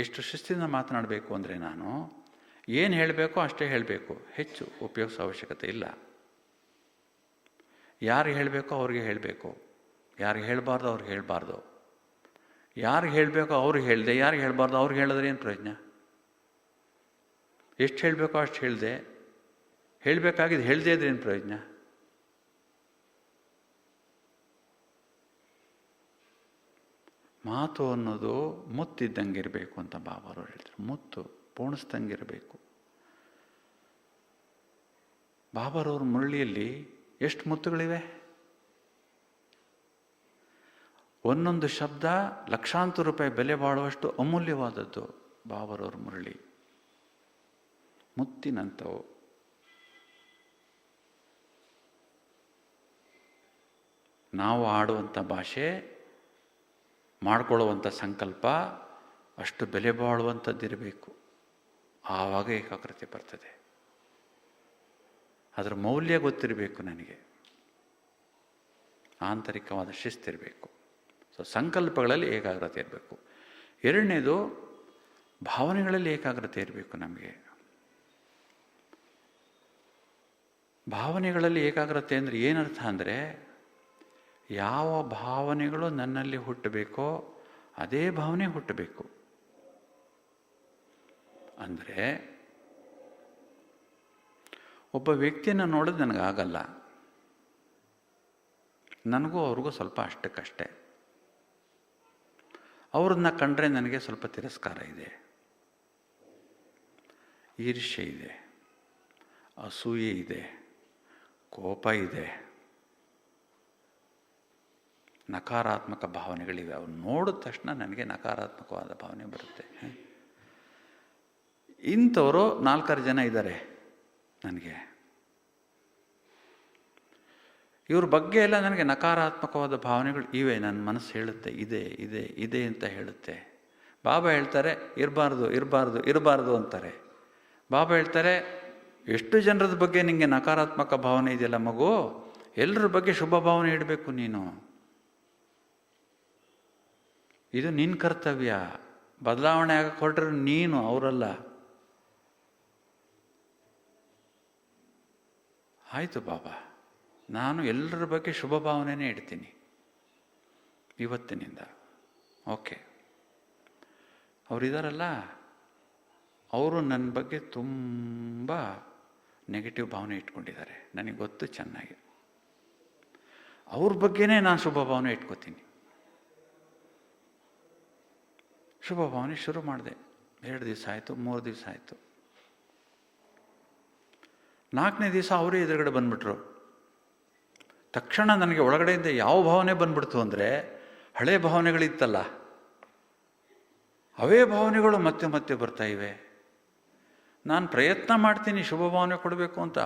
ಎಷ್ಟು ಶಿಸ್ತಿಂದ ಮಾತನಾಡಬೇಕು ಅಂದರೆ ನಾನು ಏನು ಹೇಳಬೇಕೋ ಅಷ್ಟೇ ಹೇಳಬೇಕು, ಹೆಚ್ಚು ಉಪಯೋಗಿಸೋ ಅವಶ್ಯಕತೆ ಇಲ್ಲ. ಯಾರಿಗೆ ಹೇಳಬೇಕೋ ಅವ್ರಿಗೆ ಹೇಳಬೇಕು, ಯಾರಿಗೆ ಹೇಳಬಾರ್ದು ಅವ್ರಿಗೆ ಹೇಳಬಾರ್ದು. ಯಾರಿಗೆ ಹೇಳಬೇಕೋ ಅವ್ರಿಗೆ ಹೇಳಿದೆ, ಯಾರಿಗೆ ಹೇಳಬಾರ್ದು ಅವ್ರಿಗೆ ಹೇಳಿದ್ರೆ ಏನು ಪ್ರಯೋಜನ? ಎಷ್ಟು ಹೇಳಬೇಕೋ ಅಷ್ಟು ಹೇಳಿದೆ, ಹೇಳಬೇಕಾಗಿದ್ದು ಹೇಳದೇ ಇದ್ರೆ ಏನು ಪ್ರಯೋಜನ? ಮಾತು ಅನ್ನೋದು ಮುತ್ತಿದ್ದಂಗೆ ಇರಬೇಕು ಅಂತ ಬಾಬಾರು ಹೇಳ್ತಾರೆ. ಮುತ್ತು ಪೋಣಿಸ್ದಂಗಿರಬೇಕು. ಬಾಬಾರವ್ರ ಮುರಳಿಯಲ್ಲಿ ಎಷ್ಟು ಮುತ್ತುಗಳಿವೆ? ಒಂದೊಂದು ಶಬ್ದ ಲಕ್ಷಾಂತರ ರೂಪಾಯಿ ಬೆಲೆ ಬಾಳುವಷ್ಟು ಅಮೂಲ್ಯವಾದದ್ದು ಬಾಬಾರವ್ರ ಮುರಳಿ. ಮುತ್ತಿನಂಥವು. ನಾವು ಆಡುವಂಥ ಭಾಷೆ, ಮಾಡಿಕೊಳ್ಳುವಂಥ ಸಂಕಲ್ಪ ಅಷ್ಟು ಬೆಲೆ ಬಾಳುವಂಥದ್ದಿರಬೇಕು. ಆವಾಗ ಏಕಾಗ್ರತೆ ಬರ್ತದೆ. ಅದರ ಮೌಲ್ಯ ಗೊತ್ತಿರಬೇಕು ನನಗೆ. ಆಂತರಿಕವಾದ ಶಿಸ್ತಿರಬೇಕು. ಸೊ ಸಂಕಲ್ಪಗಳಲ್ಲಿ ಏಕಾಗ್ರತೆ ಇರಬೇಕು. ಎರಡನೇದು ಭಾವನೆಗಳಲ್ಲಿ ಏಕಾಗ್ರತೆ ಇರಬೇಕು ನಮಗೆ. ಭಾವನೆಗಳಲ್ಲಿ ಏಕಾಗ್ರತೆ ಅಂದರೆ ಏನರ್ಥ ಅಂದರೆ, ಯಾವ ಭಾವನೆಗಳು ನನ್ನಲ್ಲಿ ಹುಟ್ಟಬೇಕೋ ಅದೇ ಭಾವನೆ ಹುಟ್ಟಬೇಕು. ಅಂದರೆ ಒಬ್ಬ ವ್ಯಕ್ತಿಯನ್ನು ನೋಡೋದು ನನಗಾಗಲ್ಲ, ನನಗೂ ಅವ್ರಿಗೂ ಸ್ವಲ್ಪ ಅಷ್ಟಕ್ಕಷ್ಟೇ. ಅವ್ರನ್ನ ಕಂಡ್ರೆ ನನಗೆ ಸ್ವಲ್ಪ ತಿರಸ್ಕಾರ ಇದೆ, ಈರ್ಷ್ಯೆ ಇದೆ, ಅಸೂಯೆ ಇದೆ, ಕೋಪ ಇದೆ, ನಕಾರಾತ್ಮಕ ಭಾವನೆಗಳಿವೆ. ಅವ್ರು ನೋಡಿದ ತಕ್ಷಣ ನನಗೆ ನಕಾರಾತ್ಮಕವಾದ ಭಾವನೆ ಬರುತ್ತೆ. ಇಂಥವರು 4-6 ಜನ ಇದ್ದಾರೆ ನನಗೆ. ಇವ್ರ ಬಗ್ಗೆ ಎಲ್ಲ ನನಗೆ ನಕಾರಾತ್ಮಕವಾದ ಭಾವನೆಗಳು ಇವೆ. ನನ್ನ ಮನಸ್ಸು ಹೇಳುತ್ತೆ ಇದೆ ಇದೆ ಇದೆ ಅಂತ ಹೇಳುತ್ತೆ. ಬಾಬಾ ಹೇಳ್ತಾರೆ ಇರಬಾರ್ದು ಇರಬಾರ್ದು ಇರಬಾರ್ದು ಅಂತಾರೆ. ಬಾಬಾ ಹೇಳ್ತಾರೆ ಎಷ್ಟು ಜನರದ ಬಗ್ಗೆ ನಿಮಗೆ ನಕಾರಾತ್ಮಕ ಭಾವನೆ ಇದೆಯಲ್ಲ ಮಗು, ಎಲ್ಲರ ಬಗ್ಗೆ ಶುಭ ಭಾವನೆ ಇಡಬೇಕು ನೀನು. ಇದು ನಿನ್ನ ಕರ್ತವ್ಯ. ಬದಲಾವಣೆ ಆಗಕ್ಕೆ ಹೊರಟ್ರೆ ನೀನು, ಅವರಲ್ಲ. ಆಯಿತು ಬಾಬಾ, ನಾನು ಎಲ್ಲರ ಬಗ್ಗೆ ಶುಭ ಭಾವನೆನೇ ಇಡ್ತೀನಿ ಇವತ್ತಿನಿಂದ. ಓಕೆ, ಅವರಿದ್ದಾರಲ್ಲ, ಅವರು ನನ್ನ ಬಗ್ಗೆ ತುಂಬ ನೆಗೆಟಿವ್ ಭಾವನೆ ಇಟ್ಕೊಂಡಿದ್ದಾರೆ, ನನಗೆ ಗೊತ್ತು ಚೆನ್ನಾಗಿ. ಅವ್ರ ಬಗ್ಗೆನೇ ನಾನು ಶುಭ ಭಾವನೆ ಇಟ್ಕೋತೀನಿ. ಶುಭ ಭಾವನೆ ಶುರು ಮಾಡಿದೆ. 2 ದಿವಸ ಆಯಿತು, 3 ದಿವಸ ಆಯಿತು. 4ನೇ ದಿವಸ ಅವರೇ ಎದುರುಗಡೆ ಬಂದ್ಬಿಟ್ರು. ತಕ್ಷಣ ನನಗೆ ಒಳಗಡೆಯಿಂದ ಯಾವ ಭಾವನೆ ಬಂದ್ಬಿಡ್ತು ಅಂದರೆ, ಹಳೆ ಭಾವನೆಗಳಿತ್ತಲ್ಲ ಅವೇ ಭಾವನೆಗಳು ಮತ್ತೆ ಮತ್ತೆ ಬರ್ತಾ ಇವೆ. ನಾನು ಪ್ರಯತ್ನ ಮಾಡ್ತೀನಿ ಶುಭ ಭಾವನೆ ಕೊಡಬೇಕು ಅಂತ,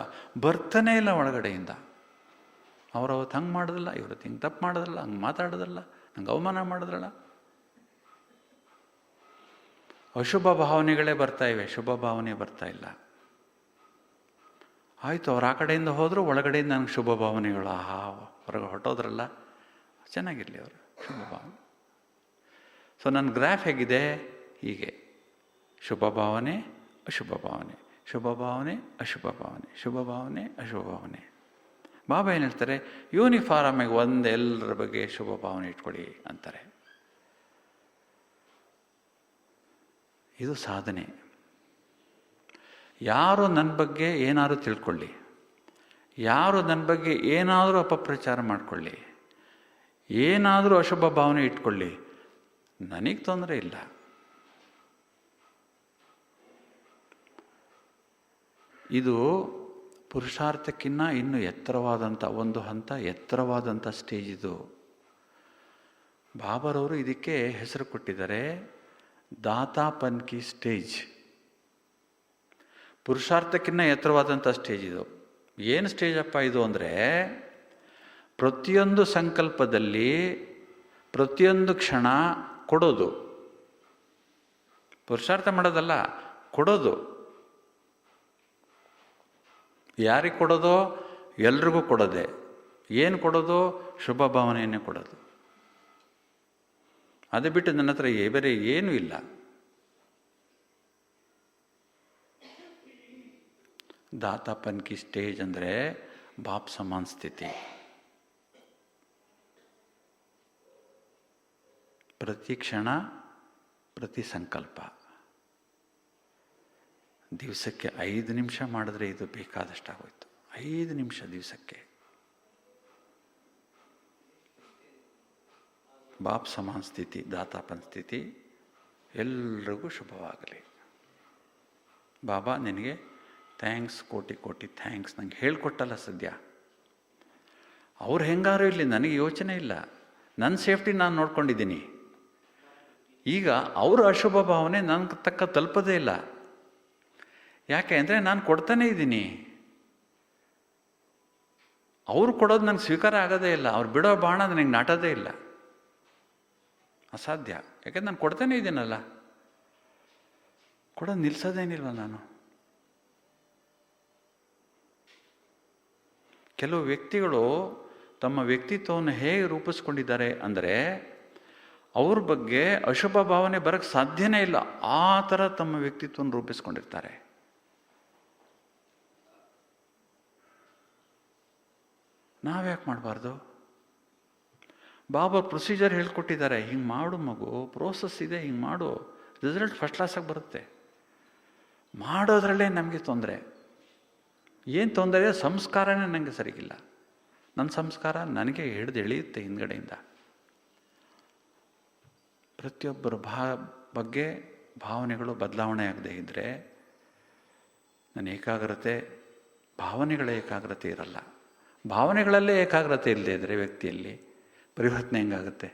ಬರ್ತಾನೇ ಇಲ್ಲ ಒಳಗಡೆಯಿಂದ. ಅವ್ರು ಅವತ್ತು ಹಂಗೆ ಮಾಡೋದಿಲ್ಲ, ಇವತ್ತು ಹಿಂಗೆ ತಪ್ಪು ಮಾಡೋದಿಲ್ಲ, ಹಂಗೆ ಮಾತಾಡೋದಿಲ್ಲ, ನಂಗೆ ಅವಮಾನ ಮಾಡೋದಿಲ್ಲ. ಅಶುಭ ಭಾವನೆಗಳೇ ಬರ್ತಾ ಇವೆ, ಶುಭ ಭಾವನೆ ಬರ್ತಾ ಇಲ್ಲ. ಆಯಿತು, ಅವ್ರು ಆ ಕಡೆಯಿಂದ ಹೋದರೂ ಒಳಗಡೆಯಿಂದ ನನಗೆ ಶುಭ ಭಾವನೆಗಳು. ಆಹಾ, ಹೊರಗೆ ಹೊರಟೋದ್ರಲ್ಲ, ಚೆನ್ನಾಗಿರಲಿ ಅವರು, ಶುಭ ಭಾವನೆ. ಸೊ ನನ್ನ ಗ್ರಾಫ್ ಹೇಗಿದೆ? ಹೀಗೆ ಶುಭ ಭಾವನೆ, ಅಶುಭ ಭಾವನೆ, ಶುಭ ಭಾವನೆ, ಅಶುಭ ಭಾವನೆ, ಶುಭ ಭಾವನೆ, ಅಶುಭ ಭಾವನೆ. ಬಾಬಾ ಏನು ಹೇಳ್ತಾರೆ? ಯೂನಿಫಾರ್ಮಾಗಿ ಎಲ್ಲರ ಬಗ್ಗೆ ಶುಭ ಭಾವನೆ ಇಟ್ಕೊಳ್ಳಿ ಅಂತಾರೆ. ಇದು ಸಾಧನೆ. ಯಾರು ನನ್ನ ಬಗ್ಗೆ ಏನಾದರೂ ತಿಳ್ಕೊಳ್ಳಿ, ಯಾರು ನನ್ನ ಬಗ್ಗೆ ಏನಾದರೂ ಅಪಪ್ರಚಾರ ಮಾಡಿಕೊಳ್ಳಿ, ಏನಾದರೂ ಅಶುಭ ಭಾವನೆ ಇಟ್ಕೊಳ್ಳಿ, ನನಗೆ ತೊಂದರೆ ಇಲ್ಲ. ಇದು ಪುರುಷಾರ್ಥಕ್ಕಿಂತ ಇನ್ನೂ ಎತ್ತರವಾದಂಥ ಒಂದು ಹಂತ, ಎತ್ತರವಾದಂಥ ಸ್ಟೇಜ್ ಇದು. ಬಾಬಾರವರು ಇದಕ್ಕೆ ಹೆಸರು ಕೊಟ್ಟಿದ್ದಾರೆ ದಾತಾಪನ್ ಕಿ ಸ್ಟೇಜ್. ಪುರುಷಾರ್ಥಕ್ಕಿಂತ ಎತ್ತರವಾದಂಥ ಸ್ಟೇಜ್ ಇದು. ಏನು ಸ್ಟೇಜಪ್ಪ ಇದು ಅಂದರೆ, ಪ್ರತಿಯೊಂದು ಸಂಕಲ್ಪದಲ್ಲಿ ಪ್ರತಿಯೊಂದು ಕ್ಷಣ ಕೊಡೋದು. ಪುರುಷಾರ್ಥ ಮಾಡೋದಲ್ಲ, ಕೊಡೋದು. ಯಾರಿಗೆ ಕೊಡೋದೋ? ಎಲ್ರಿಗೂ ಕೊಡೋದೆ. ಏನು ಕೊಡೋದು? ಶುಭ ಭಾವನೆಯನ್ನೇ ಕೊಡೋದು. ಅದು ಬಿಟ್ಟು ನನ್ನ ಹತ್ರ ಬೇರೆ ಏನೂ ಇಲ್ಲ. ದಾತಾಪನ್ ಕಿ ಸ್ಟೇಜ್ ಅಂದರೆ ಬಾಪ್ ಸಮಾನ ಸ್ಥಿತಿ. ಪ್ರತಿ ಕ್ಷಣ, ಪ್ರತಿ ಸಂಕಲ್ಪ. ದಿವಸಕ್ಕೆ 5 ನಿಮಿಷ ಮಾಡಿದ್ರೆ ಇದು ಬೇಕಾದಷ್ಟಾಗೋಯ್ತು. 5 ನಿಮಿಷ ದಿವಸಕ್ಕೆ. ಬಾಪ್ ಸಮಾನ ಸ್ಥಿತಿ, ದಾತಾಪನ್ ಸ್ಥಿತಿ. ಎಲ್ರಿಗೂ ಶುಭವಾಗಲಿ. ಬಾಬಾ ನಿನಗೆ ಥ್ಯಾಂಕ್ಸ್, ಕೋಟಿ ಕೋಟಿ ಥ್ಯಾಂಕ್ಸ್. ನಂಗೆ ಹೇಳ್ಕೊಟ್ಟಲ್ಲ ಸದ್ಯ. ಅವ್ರು ಹೆಂಗಾರು ಇರಲಿ, ನನಗೆ ಯೋಚನೆ ಇಲ್ಲ. ನನ್ನ ಸೇಫ್ಟಿ ನಾನು ನೋಡ್ಕೊಂಡಿದ್ದೀನಿ. ಈಗ ಅವರ ಅಶುಭ ಭಾವನೆ ನನಗೆ ತಕ್ಕ ತಲುಪೋದೇ ಇಲ್ಲ. ಯಾಕೆ ಅಂದರೆ ನಾನು ಕೊಡ್ತಾನೇ ಇದ್ದೀನಿ. ಅವ್ರು ಕೊಡೋದು ನನಗೆ ಸ್ವೀಕಾರ ಆಗೋದೇ ಇಲ್ಲ. ಅವ್ರು ಬಿಡೋ ಬಾಣ ನನಗೆ ನಾಟೋದೇ ಇಲ್ಲ. ಅಸಾಧ್ಯ. ಯಾಕೆಂದ್ರೆ ನಾನು ಕೊಡ್ತಾನೇ ಇದ್ದೀನಲ್ಲ. ಕೊಡೋದು ನಿಲ್ಲಿಸೋದೇನಿಲ್ವ ನಾನು. ಕೆಲವು ವ್ಯಕ್ತಿಗಳು ತಮ್ಮ ವ್ಯಕ್ತಿತ್ವವನ್ನು ಹೇಗೆ ರೂಪಿಸ್ಕೊಂಡಿದ್ದಾರೆ ಅಂದರೆ, ಅವ್ರ ಬಗ್ಗೆ ಅಶುಭ ಭಾವನೆ ಬರೋಕ್ಕೆ ಸಾಧ್ಯನೇ ಇಲ್ಲ. ಆ ಥರ ತಮ್ಮ ವ್ಯಕ್ತಿತ್ವವನ್ನು ರೂಪಿಸ್ಕೊಂಡಿರ್ತಾರೆ. ನಾವ್ಯಾಕೆ ಮಾಡಬಾರ್ದು? ಬಾಬಾ ಪ್ರೊಸೀಜರ್ ಹೇಳ್ಕೊಟ್ಟಿದ್ದಾರೆ. ಹಿಂಗೆ ಮಾಡು ಮಗು, ಪ್ರೋಸೆಸ್ ಇದೆ, ಹಿಂಗೆ ಮಾಡು, ರಿಸಲ್ಟ್ ಫಸ್ಟ್ ಕ್ಲಾಸಾಗಿ ಬರುತ್ತೆ. ಮಾಡೋದ್ರಲ್ಲೇ ನಮಗೆ ತೊಂದರೆ. ಏನು ತೊಂದರೆ? ಸಂಸ್ಕಾರನೇ ನನಗೆ ಸರಿಗಿಲ್ಲ. ನನ್ನ ಸಂಸ್ಕಾರ ನನಗೆ ಹಿಡಿದು ಎಳೆಯುತ್ತೆ ಹಿಂದ್ಗಡೆಯಿಂದ. ಪ್ರತಿಯೊಬ್ಬರ ಬಗ್ಗೆ ಭಾವನೆಗಳು ಬದಲಾವಣೆ ಆಗದೆ ಇದ್ದರೆ ನನ್ನ ಏಕಾಗ್ರತೆ, ಭಾವನೆಗಳ ಏಕಾಗ್ರತೆ ಇರಲ್ಲ. ಭಾವನೆಗಳಲ್ಲೇ ಏಕಾಗ್ರತೆ ಇಲ್ಲದೆ ಇದ್ದರೆ ವ್ಯಕ್ತಿಯಲ್ಲಿ ಪರಿವರ್ತನೆ ಹೆಂಗಾಗುತ್ತೆ?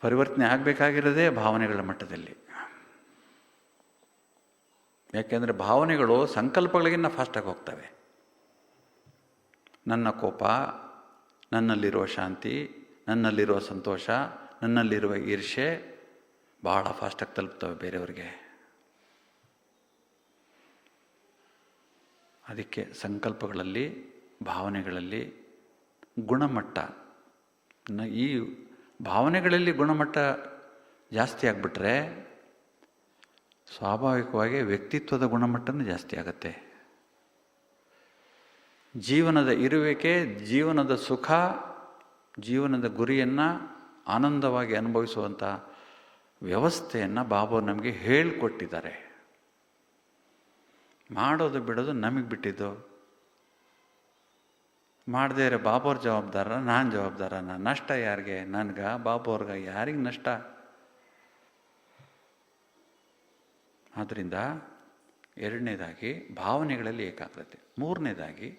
ಪರಿವರ್ತನೆ ಆಗಬೇಕಾಗಿರೋದೇ ಭಾವನೆಗಳ ಮಟ್ಟದಲ್ಲಿ. ಯಾಕೆಂದರೆ ಭಾವನೆಗಳು ಸಂಕಲ್ಪಗಳಿಗಿನ್ನ ಫಾಸ್ಟಾಗಿ ಹೋಗ್ತವೆ. ನನ್ನ ಕೋಪ, ನನ್ನಲ್ಲಿರುವ ಶಾಂತಿ, ನನ್ನಲ್ಲಿರುವ ಸಂತೋಷ, ನನ್ನಲ್ಲಿರುವ ಈರ್ಷೆ ಭಾಳ ಫಾಸ್ಟಾಗಿ ತಲುಪ್ತವೆ ಬೇರೆಯವ್ರಿಗೆ. ಅದಕ್ಕೆ ಸಂಕಲ್ಪಗಳಲ್ಲಿ, ಭಾವನೆಗಳಲ್ಲಿ ಗುಣಮಟ್ಟ, ಈ ಭಾವನೆಗಳಲ್ಲಿ ಗುಣಮಟ್ಟ ಜಾಸ್ತಿ ಆಗಿಬಿಟ್ರೆ ಸ್ವಾಭಾವಿಕವಾಗಿ ವ್ಯಕ್ತಿತ್ವದ ಗುಣಮಟ್ಟನೂ ಜಾಸ್ತಿ ಆಗುತ್ತೆ. ಜೀವನದ ಇರುವಿಕೆ, ಜೀವನದ ಸುಖ, ಜೀವನದ ಗುರಿಯನ್ನು ಆನಂದವಾಗಿ ಅನುಭವಿಸುವಂಥ ವ್ಯವಸ್ಥೆಯನ್ನು ಬಾಬಾ ನಮಗೆ ಹೇಳಿಕೊಟ್ಟಿದ್ದಾರೆ. ಮಾಡೋದು ಬಿಡೋದು ನಮಗೆ ಬಿಟ್ಟಿದ್ದು. ಮಾಡದೇ ಇರೋ ಬಾಬೋರ್ ಜವಾಬ್ದಾರ, ನಾನು ಜವಾಬ್ದಾರನ? ನಷ್ಟ ಯಾರಿಗೆ? ನನಗೆ, ಬಾಬೋರ್ಗ? ಯಾರಿಗೆ ನಷ್ಟ? ಆದ್ದರಿಂದ ಎರಡನೇದಾಗಿ ಭಾವನೆಗಳಲ್ಲಿ ಏಕಾಗ್ರತೆ, ಮೂರನೇದಾಗಿ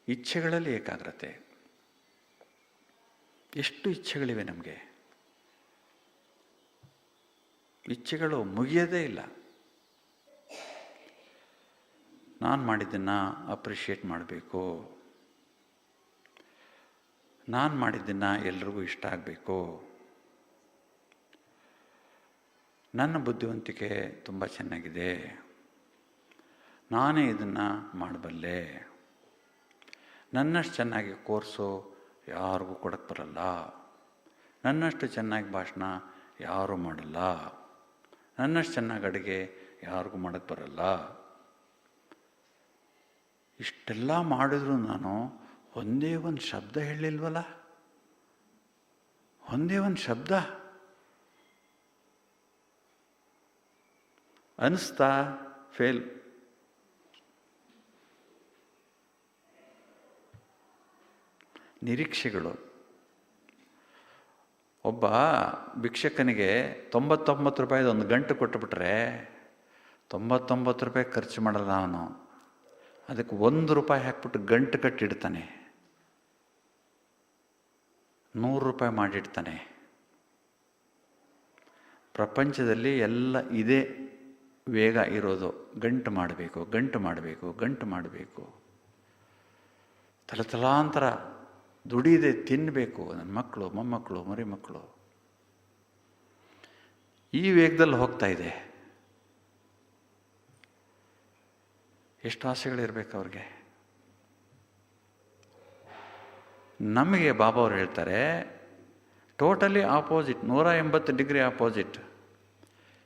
ಇಚ್ಛೆಗಳಲ್ಲಿ ಏಕಾಗ್ರತೆ. ಎಷ್ಟು ಇಚ್ಛೆಗಳಿವೆ ನಮಗೆ. ಇಚ್ಛೆಗಳು ಮುಗಿಯೋದೇ ಇಲ್ಲ. ನಾನು ಮಾಡಿದ್ದನ್ನು ಅಪ್ರಿಷಿಯೇಟ್ ಮಾಡಬೇಕು, ನಾನು ಮಾಡಿದ್ದನ್ನು ಎಲ್ರಿಗೂ ಇಷ್ಟ ಆಗಬೇಕು, ನನ್ನ ಬುದ್ಧಿವಂತಿಕೆ ತುಂಬ ಚೆನ್ನಾಗಿದೆ, ನಾನೇ ಇದನ್ನು ಮಾಡಬಲ್ಲೆ, ನನ್ನಷ್ಟು ಚೆನ್ನಾಗಿ ಕೋರ್ಸು ಯಾರಿಗೂ ಕೊಡಕ್ಕೆ ಬರಲ್ಲ, ನನ್ನಷ್ಟು ಚೆನ್ನಾಗಿ ಭಾಷಣ ಯಾರೂ ಮಾಡಲ್ಲ, ನನ್ನಷ್ಟು ಚೆನ್ನಾಗಿ ಅಡುಗೆ ಯಾರಿಗೂ ಮಾಡೋಕ್ಕೆ ಬರಲ್ಲ. ಇಷ್ಟೆಲ್ಲ ಮಾಡಿದ್ರು ನಾನು ಒಂದೇ ಒಂದು ಶಬ್ದ ಹೇಳಿಲ್ವಲ್ಲ, ಒಂದೇ ಒಂದು ಶಬ್ದ ಅನಿಸ್ತಾ ಫೇಲ್. ನಿರೀಕ್ಷೆಗಳು. ಒಬ್ಬ ಭಿಕ್ಷಕನಿಗೆ 99 ರೂಪಾಯಿದು ಒಂದು ಗಂಟು ಕೊಟ್ಟುಬಿಟ್ರೆ 99 ರೂಪಾಯಿ ಖರ್ಚು ಮಾಡಲ್ಲ ಅವನು. ಅದಕ್ಕೆ 1 ರೂಪಾಯಿ ಹಾಕ್ಬಿಟ್ಟು ಗಂಟು ಕಟ್ಟಿಡ್ತಾನೆ, 100 ರೂಪಾಯಿ ಮಾಡಿಡ್ತಾನೆ. ಪ್ರಪಂಚದಲ್ಲಿ ಎಲ್ಲ ಇದೇ ವೇಗ ಇರೋದು. ಗಂಟು ಮಾಡಬೇಕು, ಗಂಟು ಮಾಡಬೇಕು, ಗಂಟು ಮಾಡಬೇಕು, ತಲತಲಾಂತರ ದುಡಿದೆ ತಿನ್ನಬೇಕು. ನನ್ನ ಮಕ್ಕಳು, ಮೊಮ್ಮಕ್ಕಳು, ಮರಿ ಮಕ್ಕಳು. ಈ ವೇಗದಲ್ಲಿ ಹೋಗ್ತಾ ಇದೆ. ಎಷ್ಟು ಆಸೆಗಳಿರ್ಬೇಕು ಅವ್ರಿಗೆ. ನಮಗೆ ಬಾಬಾ ಅವ್ರು ಹೇಳ್ತಾರೆ ಟೋಟಲಿ ಆಪೋಸಿಟ್, 180 ಡಿಗ್ರಿ ಆಪೋಸಿಟ್.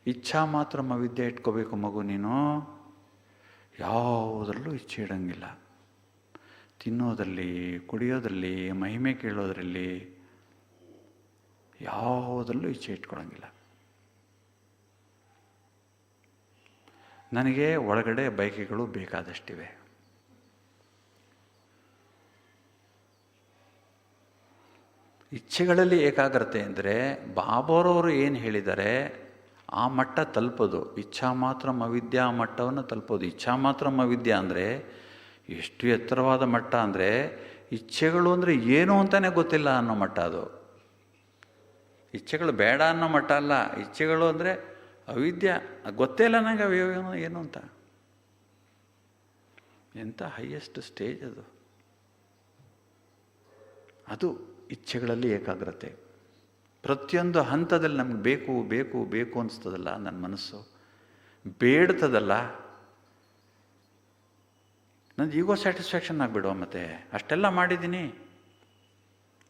ಇಚ್ಛಾ ಮಾತ್ರ ವಿದ್ಯೆ ಇಟ್ಕೋಬೇಕು ಮಗು. ನೀನು ಯಾವುದರಲ್ಲೂ ಇಚ್ಛೆ ಇಡಂಗಿಲ್ಲ. ತಿನ್ನೋದಲ್ಲಿ, ಕುಡಿಯೋದಲ್ಲಿ, ಮಹಿಮೆ ಕೇಳೋದ್ರಲ್ಲಿ ಯಾವುದರಲ್ಲೂ ಇಚ್ಛೆ ಇಟ್ಕೊಳ್ಳಂಗಿಲ್ಲ. ನನಗೆ ಒಳಗಡೆ ಬಯಕೆಗಳು ಬೇಕಾದಷ್ಟಿವೆ. ಇಚ್ಛೆಗಳಲ್ಲಿ ಏಕಾಗ್ರತೆ ಅಂದರೆ ಬಾಬೋರವರು ಏನು ಹೇಳಿದ್ದಾರೆ ಆ ಮಟ್ಟ ತಲುಪೋದು. ಇಚ್ಛಾ ಮಾತ್ರ ಅವಿದ್ಯಾ ಮಟ್ಟವನ್ನು ತಲುಪೋದು. ಇಚ್ಛಾ ಮಾತ್ರ ಅವಿದ್ಯಾ ಅಂದರೆ ಎಷ್ಟು ಎತ್ತರವಾದ ಮಟ್ಟ ಅಂದರೆ ಇಚ್ಛೆಗಳು ಅಂದರೆ ಏನು ಅಂತಲೇ ಗೊತ್ತಿಲ್ಲ ಅನ್ನೋ ಮಟ್ಟ ಅದು. ಇಚ್ಛೆಗಳು ಬೇಡ ಅನ್ನೋ ಮಟ್ಟ ಅಲ್ಲ. ಇಚ್ಛೆಗಳು ಅಂದರೆ ಅವಿದ್ಯಾ, ಗೊತ್ತೇ ಇಲ್ಲ ನನಗೆ ಅವ್ಯವೂ ಏನು ಅಂತ. ಎಂಥ ಹೈಯೆಸ್ಟ್ ಸ್ಟೇಜ್ ಅದು. ಅದು ಇಚ್ಛೆಗಳಲ್ಲಿ ಏಕಾಗ್ರತೆ. ಪ್ರತಿಯೊಂದು ಹಂತದಲ್ಲಿ ನಮ್ಗೆ ಬೇಕು ಬೇಕು ಬೇಕು ಅನಿಸ್ತದಲ್ಲ, ನನ್ನ ಮನಸ್ಸು ಬೇಡ್ತದಲ್ಲ, ನಂದು ಈಗೋ ಸ್ಯಾಟಿಸ್ಫ್ಯಾಕ್ಷನ್ ಆಗಿಬಿಡುವ. ಮತ್ತೆ ಅಷ್ಟೆಲ್ಲ ಮಾಡಿದ್ದೀನಿ,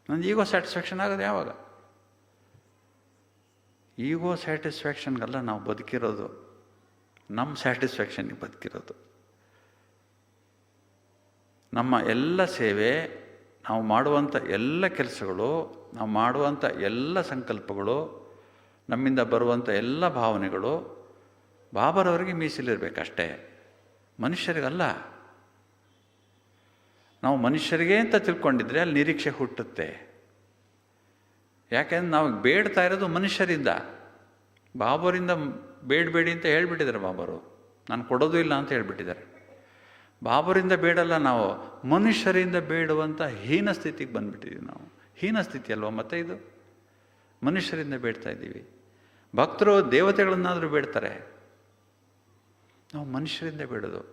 ನಂದು ಈಗೋ ಸ್ಯಾಟಿಸ್ಫ್ಯಾಕ್ಷನ್ ಆಗೋದು ಯಾವಾಗ? ಈಗೋ ಸ್ಯಾಟಿಸ್ಫ್ಯಾಕ್ಷನ್ಗೆಲ್ಲ ನಾವು ಬದುಕಿರೋದು, ನಮ್ಮ ಸ್ಯಾಟಿಸ್ಫ್ಯಾಕ್ಷನ್ಗೆ ಬದುಕಿರೋದು. ನಮ್ಮ ಎಲ್ಲ ಸೇವೆ, ನಾವು ಮಾಡುವಂಥ ಎಲ್ಲ ಕೆಲಸಗಳು, ನಾವು ಮಾಡುವಂಥ ಎಲ್ಲ ಸಂಕಲ್ಪಗಳು, ನಮ್ಮಿಂದ ಬರುವಂಥ ಎಲ್ಲ ಭಾವನೆಗಳು ಬಾಬರವರಿಗೆ ಮೀಸಲಿರಬೇಕಷ್ಟೇ, ಮನುಷ್ಯರಿಗಲ್ಲ. ನಾವು ಮನುಷ್ಯರಿಗೆ ಅಂತ ತಿಳ್ಕೊಂಡಿದ್ರೆ ಅಲ್ಲಿ ನಿರೀಕ್ಷೆ ಹುಟ್ಟುತ್ತೆ. ಯಾಕೆಂದ್ರೆ ನಾವು ಬೇಡ್ತಾ ಇರೋದು ಮನುಷ್ಯರಿಂದ. ಬಾಬರಿಂದ ಬೇಡಬೇಡಿ ಅಂತ ಹೇಳ್ಬಿಟ್ಟಿದ್ದಾರೆ ಬಾಬರು. ನಾನು ಕೊಡೋದು ಇಲ್ಲ ಅಂತ ಹೇಳ್ಬಿಟ್ಟಿದ್ದಾರೆ. ಬಾಬರಿಂದ ಬೇಡಲ್ಲ, ನಾವು ಮನುಷ್ಯರಿಂದ ಬೇಡುವಂಥ ಹೀನ ಸ್ಥಿತಿಗೆ ಬಂದುಬಿಟ್ಟಿದ್ದೀವಿ. ನಾವು ಹೀನ ಸ್ಥಿತಿ ಅಲ್ವ ಮತ್ತೆ ಇದು? ಮನುಷ್ಯರಿಂದ ಬೇಡ್ತಾ ಇದ್ದೀವಿ. ಭಕ್ತರು ದೇವತೆಗಳನ್ನಾದರೂ ಬೇಡ್ತಾರೆ, ನಾವು ಮನುಷ್ಯರಿಂದ ಬೇಡೋದು.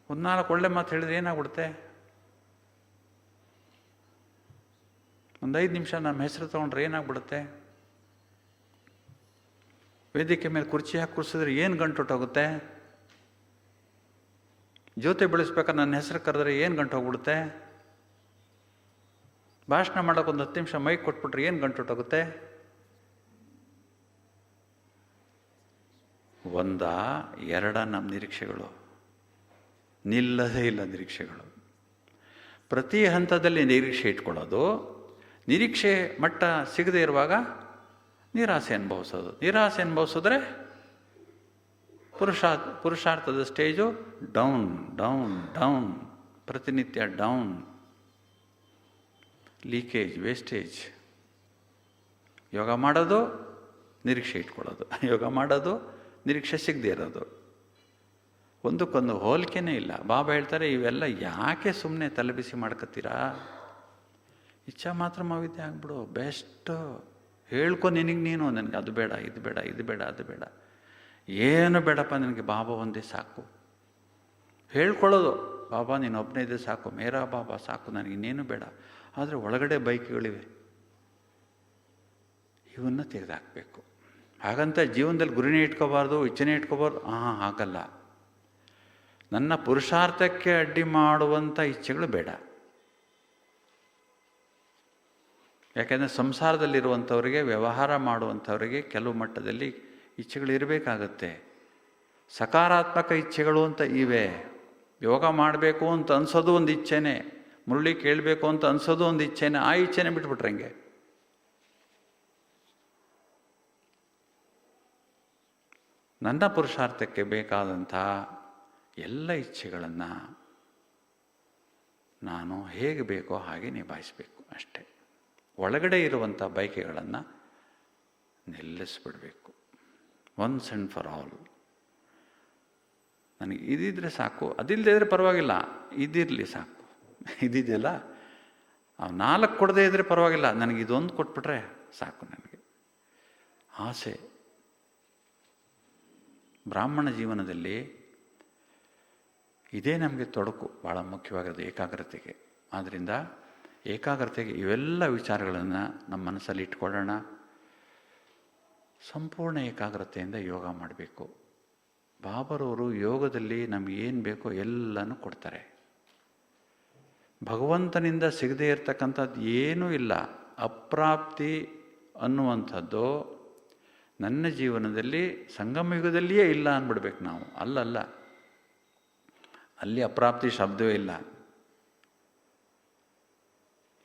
ಒಂದು 4 ಒಳ್ಳೆ ಮಾತು ಹೇಳಿದ್ರೆ ಏನಾಗ್ಬಿಡುತ್ತೆ? ಒಂದು 5 ನಿಮಿಷ ನಮ್ಮ ಹೆಸರು ತೊಗೊಂಡ್ರೆ ಏನಾಗ್ಬಿಡುತ್ತೆ? ವೇದಿಕೆ ಮೇಲೆ ಕುರ್ಚಿ ಹಾಕಿ ಕೂರಿಸಿದ್ರೆ ಏನು ಗಂಟುಟ್ಟೋಗುತ್ತೆ? ಜ್ಯೋತಿ ಬೆಳೆಸ್ಬೇಕಾದ್ರೆ ನನ್ನ ಹೆಸರು ಕರೆದ್ರೆ ಏನು ಗಂಟು ಹೋಗ್ಬಿಡುತ್ತೆ? ಭಾಷಣ ಮಾಡೋಕೆ ಒಂದು 10 ನಿಮಿಷ ಮೈಕ್ ಕೊಟ್ಬಿಟ್ರೆ ಏನು ಗಂಟುಟ್ಟೋಗುತ್ತೆ? ಒಂದ ಎರಡ ನಮ್ಮ ನಿರೀಕ್ಷೆಗಳು ನಿಲ್ಲದೇ ಇಲ್ಲ. ನಿರೀಕ್ಷೆಗಳು ಪ್ರತಿ ಹಂತದಲ್ಲಿ ನಿರೀಕ್ಷೆ ಇಟ್ಕೊಳ್ಳೋದು. ನಿರೀಕ್ಷೆ ಮಟ್ಟ ಸಿಗದೇ ಇರುವಾಗ ನಿರಾಸೆ ಅನುಭವಿಸೋದು. ನಿರಾಸೆ ಅನುಭವಿಸಿದ್ರೆ ಪುರುಷಾರ್ಥದ ಸ್ಟೇಜು ಡೌನ್ ಡೌನ್ ಡೌನ್, ಪ್ರತಿನಿತ್ಯ ಡೌನ್, ಲೀಕೇಜ್, ವೇಸ್ಟೇಜ್. ಯೋಗ ಮಾಡೋದು, ನಿರೀಕ್ಷೆ ಇಟ್ಕೊಳ್ಳೋದು, ಯೋಗ ಮಾಡೋದು, ನಿರೀಕ್ಷೆ ಸಿಗದೇ ಇರೋದು, ಒಂದಕ್ಕೊಂದು ಹೋಲಿಕೆನೇ ಇಲ್ಲ. ಬಾಬಾ ಹೇಳ್ತಾರೆ, ಇವೆಲ್ಲ ಯಾಕೆ ಸುಮ್ಮನೆ ತಲೆಬಿಸಿ ಮಾಡ್ಕೊತೀರಾ? ಇಚ್ಛಾ ಮಾತ್ರ ವಿದ್ಯೆ ಆಗ್ಬಿಡು, ಬೆಸ್ಟು. ಹೇಳ್ಕೊ ನಿನಗೆ ನೀನು, ನನಗೆ ಅದು ಬೇಡ, ಇದು ಬೇಡ, ಇದು ಬೇಡ, ಅದು ಬೇಡ, ಏನು ಬೇಡಪ್ಪ ನನಗೆ, ಬಾಬಾ ಒಂದೇ ಸಾಕು. ಹೇಳ್ಕೊಳ್ಳೋದು, ಬಾಬಾ ನೀನು ಒಬ್ಬನೇ ಇದ್ದರೆ ಸಾಕು, ಮೇರಾ ಬಾಬಾ ಸಾಕು, ನನಗೆ ಇನ್ನೇನು ಬೇಡ. ಆದರೆ ಒಳಗಡೆ ಬೈಕ್ಗಳಿವೆ, ಇವನ್ನ ತೆಗೆದುಹಾಕಬೇಕು. ಹಾಗಂತ ಜೀವನದಲ್ಲಿ ಗುರಿನೇ ಇಟ್ಕೋಬಾರ್ದು, ಇಚ್ಛೆನೇ ಇಟ್ಕೋಬಾರ್ದು. ಹಾಗಲ್ಲ. ನನ್ನ ಪುರುಷಾರ್ಥಕ್ಕೆ ಅಡ್ಡಿ ಮಾಡುವಂಥ ಇಚ್ಛೆಗಳು ಬೇಡ. ಯಾಕೆಂದರೆ ಸಂಸಾರದಲ್ಲಿರುವಂಥವರಿಗೆ, ವ್ಯವಹಾರ ಮಾಡುವಂಥವರಿಗೆ ಕೆಲವು ಮಟ್ಟದಲ್ಲಿ ಇಚ್ಛೆಗಳು ಇರಬೇಕಾಗತ್ತೆ. ಸಕಾರಾತ್ಮಕ ಇಚ್ಛೆಗಳು ಅಂತ ಇವೆ. ಯೋಗ ಮಾಡಬೇಕು ಅಂತ ಅನ್ಸೋದು ಒಂದು ಇಚ್ಛೆನೇ, ಮುರಳಿ ಕೇಳಬೇಕು ಅಂತ ಅನ್ಸೋದು ಒಂದು ಇಚ್ಛೆನೇ. ಆ ಇಚ್ಛೆನೇ ಬಿಟ್ಬಿಟ್ರೆ ಹಂಗೆ. ನನ್ನ ಪುರುಷಾರ್ಥಕ್ಕೆ ಬೇಕಾದಂಥ ಎಲ್ಲ ಇಚ್ಛೆಗಳನ್ನು ನಾನು ಹೇಗೆ ಬೇಕೋ ಹಾಗೆ ನಿಭಾಯಿಸಬೇಕು ಅಷ್ಟೇ. ಒಳಗಡೆ ಇರುವಂಥ ಬಯಕೆಗಳನ್ನು ನಿಲ್ಲಿಸ್ಬಿಡಬೇಕು. Once and for all. ನನಗೆ ಇದಿದ್ರೆ ಸಾಕು, ಅದಿಲ್ಲದೆ ಇದ್ದರೆ ಪರವಾಗಿಲ್ಲ, ಇದಿರಲಿ ಸಾಕು. ಇದಿದೆಯಲ್ಲ, ಅವು 4 ಕೊಡದೇ ಇದ್ದರೆ ಪರವಾಗಿಲ್ಲ, ನನಗೆ ಇದೊಂದು ಕೊಟ್ಬಿಟ್ರೆ ಸಾಕು. ನನಗೆ ಆಸೆ. ಬ್ರಾಹ್ಮಣ ಜೀವನದಲ್ಲಿ ಇದೇ ನಮಗೆ ತೊಡಕು, ಭಾಳ ಮುಖ್ಯವಾಗಿರೋದು ಏಕಾಗ್ರತೆಗೆ. ಆದ್ದರಿಂದ ಏಕಾಗ್ರತೆಗೆ ಇವೆಲ್ಲ ವಿಚಾರಗಳನ್ನು ನಮ್ಮ ಮನಸ್ಸಲ್ಲಿ ಇಟ್ಕೊಳ್ಳೋಣ. ಸಂಪೂರ್ಣ ಏಕಾಗ್ರತೆಯಿಂದ ಯೋಗ ಮಾಡಬೇಕು. ಬಾಬರವರು ಯೋಗದಲ್ಲಿ ನಮ್ಗೆ ಏನು ಬೇಕೋ ಎಲ್ಲನೂ ಕೊಡ್ತಾರೆ. ಭಗವಂತನಿಂದ ಸಿಗದೇ ಇರತಕ್ಕಂಥದ್ದು ಏನೂ ಇಲ್ಲ. ಅಪ್ರಾಪ್ತಿ ಅನ್ನುವಂಥದ್ದು ನನ್ನ ಜೀವನದಲ್ಲಿ ಸಂಗಮ ಯುಗದಲ್ಲಿಯೇ ಇಲ್ಲ ಅಂದ್ಬಿಡ್ಬೇಕು ನಾವು. ಅಲ್ಲಲ್ಲ, ಅಲ್ಲಿ ಅಪ್ರಾಪ್ತಿ ಶಬ್ದವೇ ಇಲ್ಲ.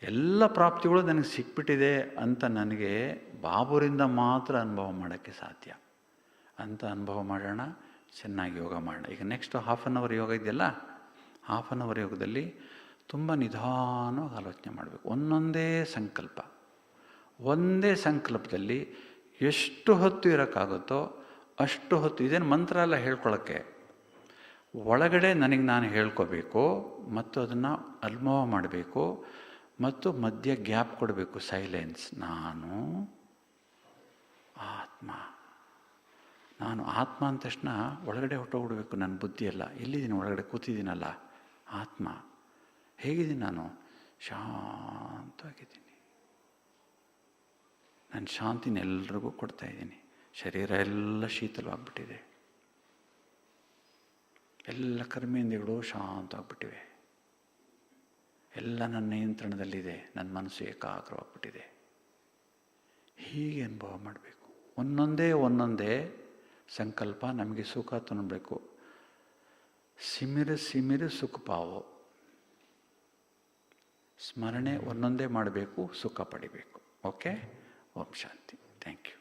ಎಲ್ಲ ಪ್ರಾಪ್ತಿಗಳು ನನಗೆ ಸಿಕ್ಬಿಟ್ಟಿದೆ ಅಂತ ನನಗೆ ಬಾಬುರಿಂದ ಮಾತ್ರ ಅನುಭವ ಮಾಡೋಕ್ಕೆ ಸಾಧ್ಯ. ಅಂತ ಅನುಭವ ಮಾಡೋಣ, ಚೆನ್ನಾಗಿ ಯೋಗ ಮಾಡೋಣ. ಈಗ ನೆಕ್ಸ್ಟ್ 1/2 ಅವರ್ ಯೋಗ ಇದೆಯಲ್ಲ, 1/2 ಅವರ್ ಯೋಗದಲ್ಲಿ ತುಂಬ ನಿಧಾನವಾಗಿ ಆಲೋಚನೆ ಮಾಡಬೇಕು. ಒಂದೊಂದೇ ಸಂಕಲ್ಪ, ಒಂದೇ ಸಂಕಲ್ಪದಲ್ಲಿ ಎಷ್ಟು ಹೊತ್ತು ಇರೋಕ್ಕಾಗುತ್ತೋ ಅಷ್ಟು ಹೊತ್ತು. ಇದೇನು ಮಂತ್ರ ಎಲ್ಲ ಹೇಳ್ಕೊಳ್ಳೋಕ್ಕೆ, ಒಳಗಡೆ ನನಗೆ ನಾನು ಹೇಳ್ಕೋಬೇಕು ಮತ್ತು ಅದನ್ನು ಅನುಭವ ಮಾಡಬೇಕು ಮತ್ತು ಮಧ್ಯೆ ಗ್ಯಾಪ್ ಕೊಡಬೇಕು, ಸೈಲೆನ್ಸ್. ನಾನು ಆತ್ಮ, ನಾನು ಆತ್ಮ ಅಂದ ತಕ್ಷಣ ಒಳಗಡೆ ಹೊಟ್ಟೋಗ್ಬಿಡ್ಬೇಕು ನನ್ನ ಬುದ್ಧಿಯೆಲ್ಲ. ಎಲ್ಲಿದ್ದೀನಿ? ಒಳಗಡೆ ಕೂತಿದ್ದೀನಲ್ಲ, ಆತ್ಮ. ಹೇಗಿದ್ದೀನಿ ನಾನು? ಶಾಂತವಾಗಿದ್ದೀನಿ. ನನ್ನ ಶಾಂತಿನ ಎಲ್ರಿಗೂ ಕೊಡ್ತಾಯಿದ್ದೀನಿ. ಶರೀರ ಎಲ್ಲ ಶೀತಲವಾಗಿಬಿಟ್ಟಿದೆ, ಎಲ್ಲ ಕರ್ಮೇಂದ್ರಿಯಗಳು ಶಾಂತವಾಗಿಬಿಟ್ಟಿವೆ, ಎಲ್ಲ ನನ್ನ ನಿಯಂತ್ರಣದಲ್ಲಿದೆ, ನನ್ನ ಮನಸ್ಸು ಏಕಾಗ್ರವಾಗಿಬಿಟ್ಟಿದೆ. ಹೀಗೆ ಅನುಭವ ಮಾಡಬೇಕು. ಒಂದೊಂದೇ ಸಂಕಲ್ಪ ನಮಗೆ ಸುಖ ತಂದಬೇಕು. ಸಿಮಿರು ಸುಖ ಪಾವೋ. ಸ್ಮರಣೆ ಒಂದೊಂದೇ ಮಾಡಬೇಕು, ಸುಖ ಪಡಿಬೇಕು. ಓಕೆ. ಓಂ ಶಾಂತಿ. Thank you.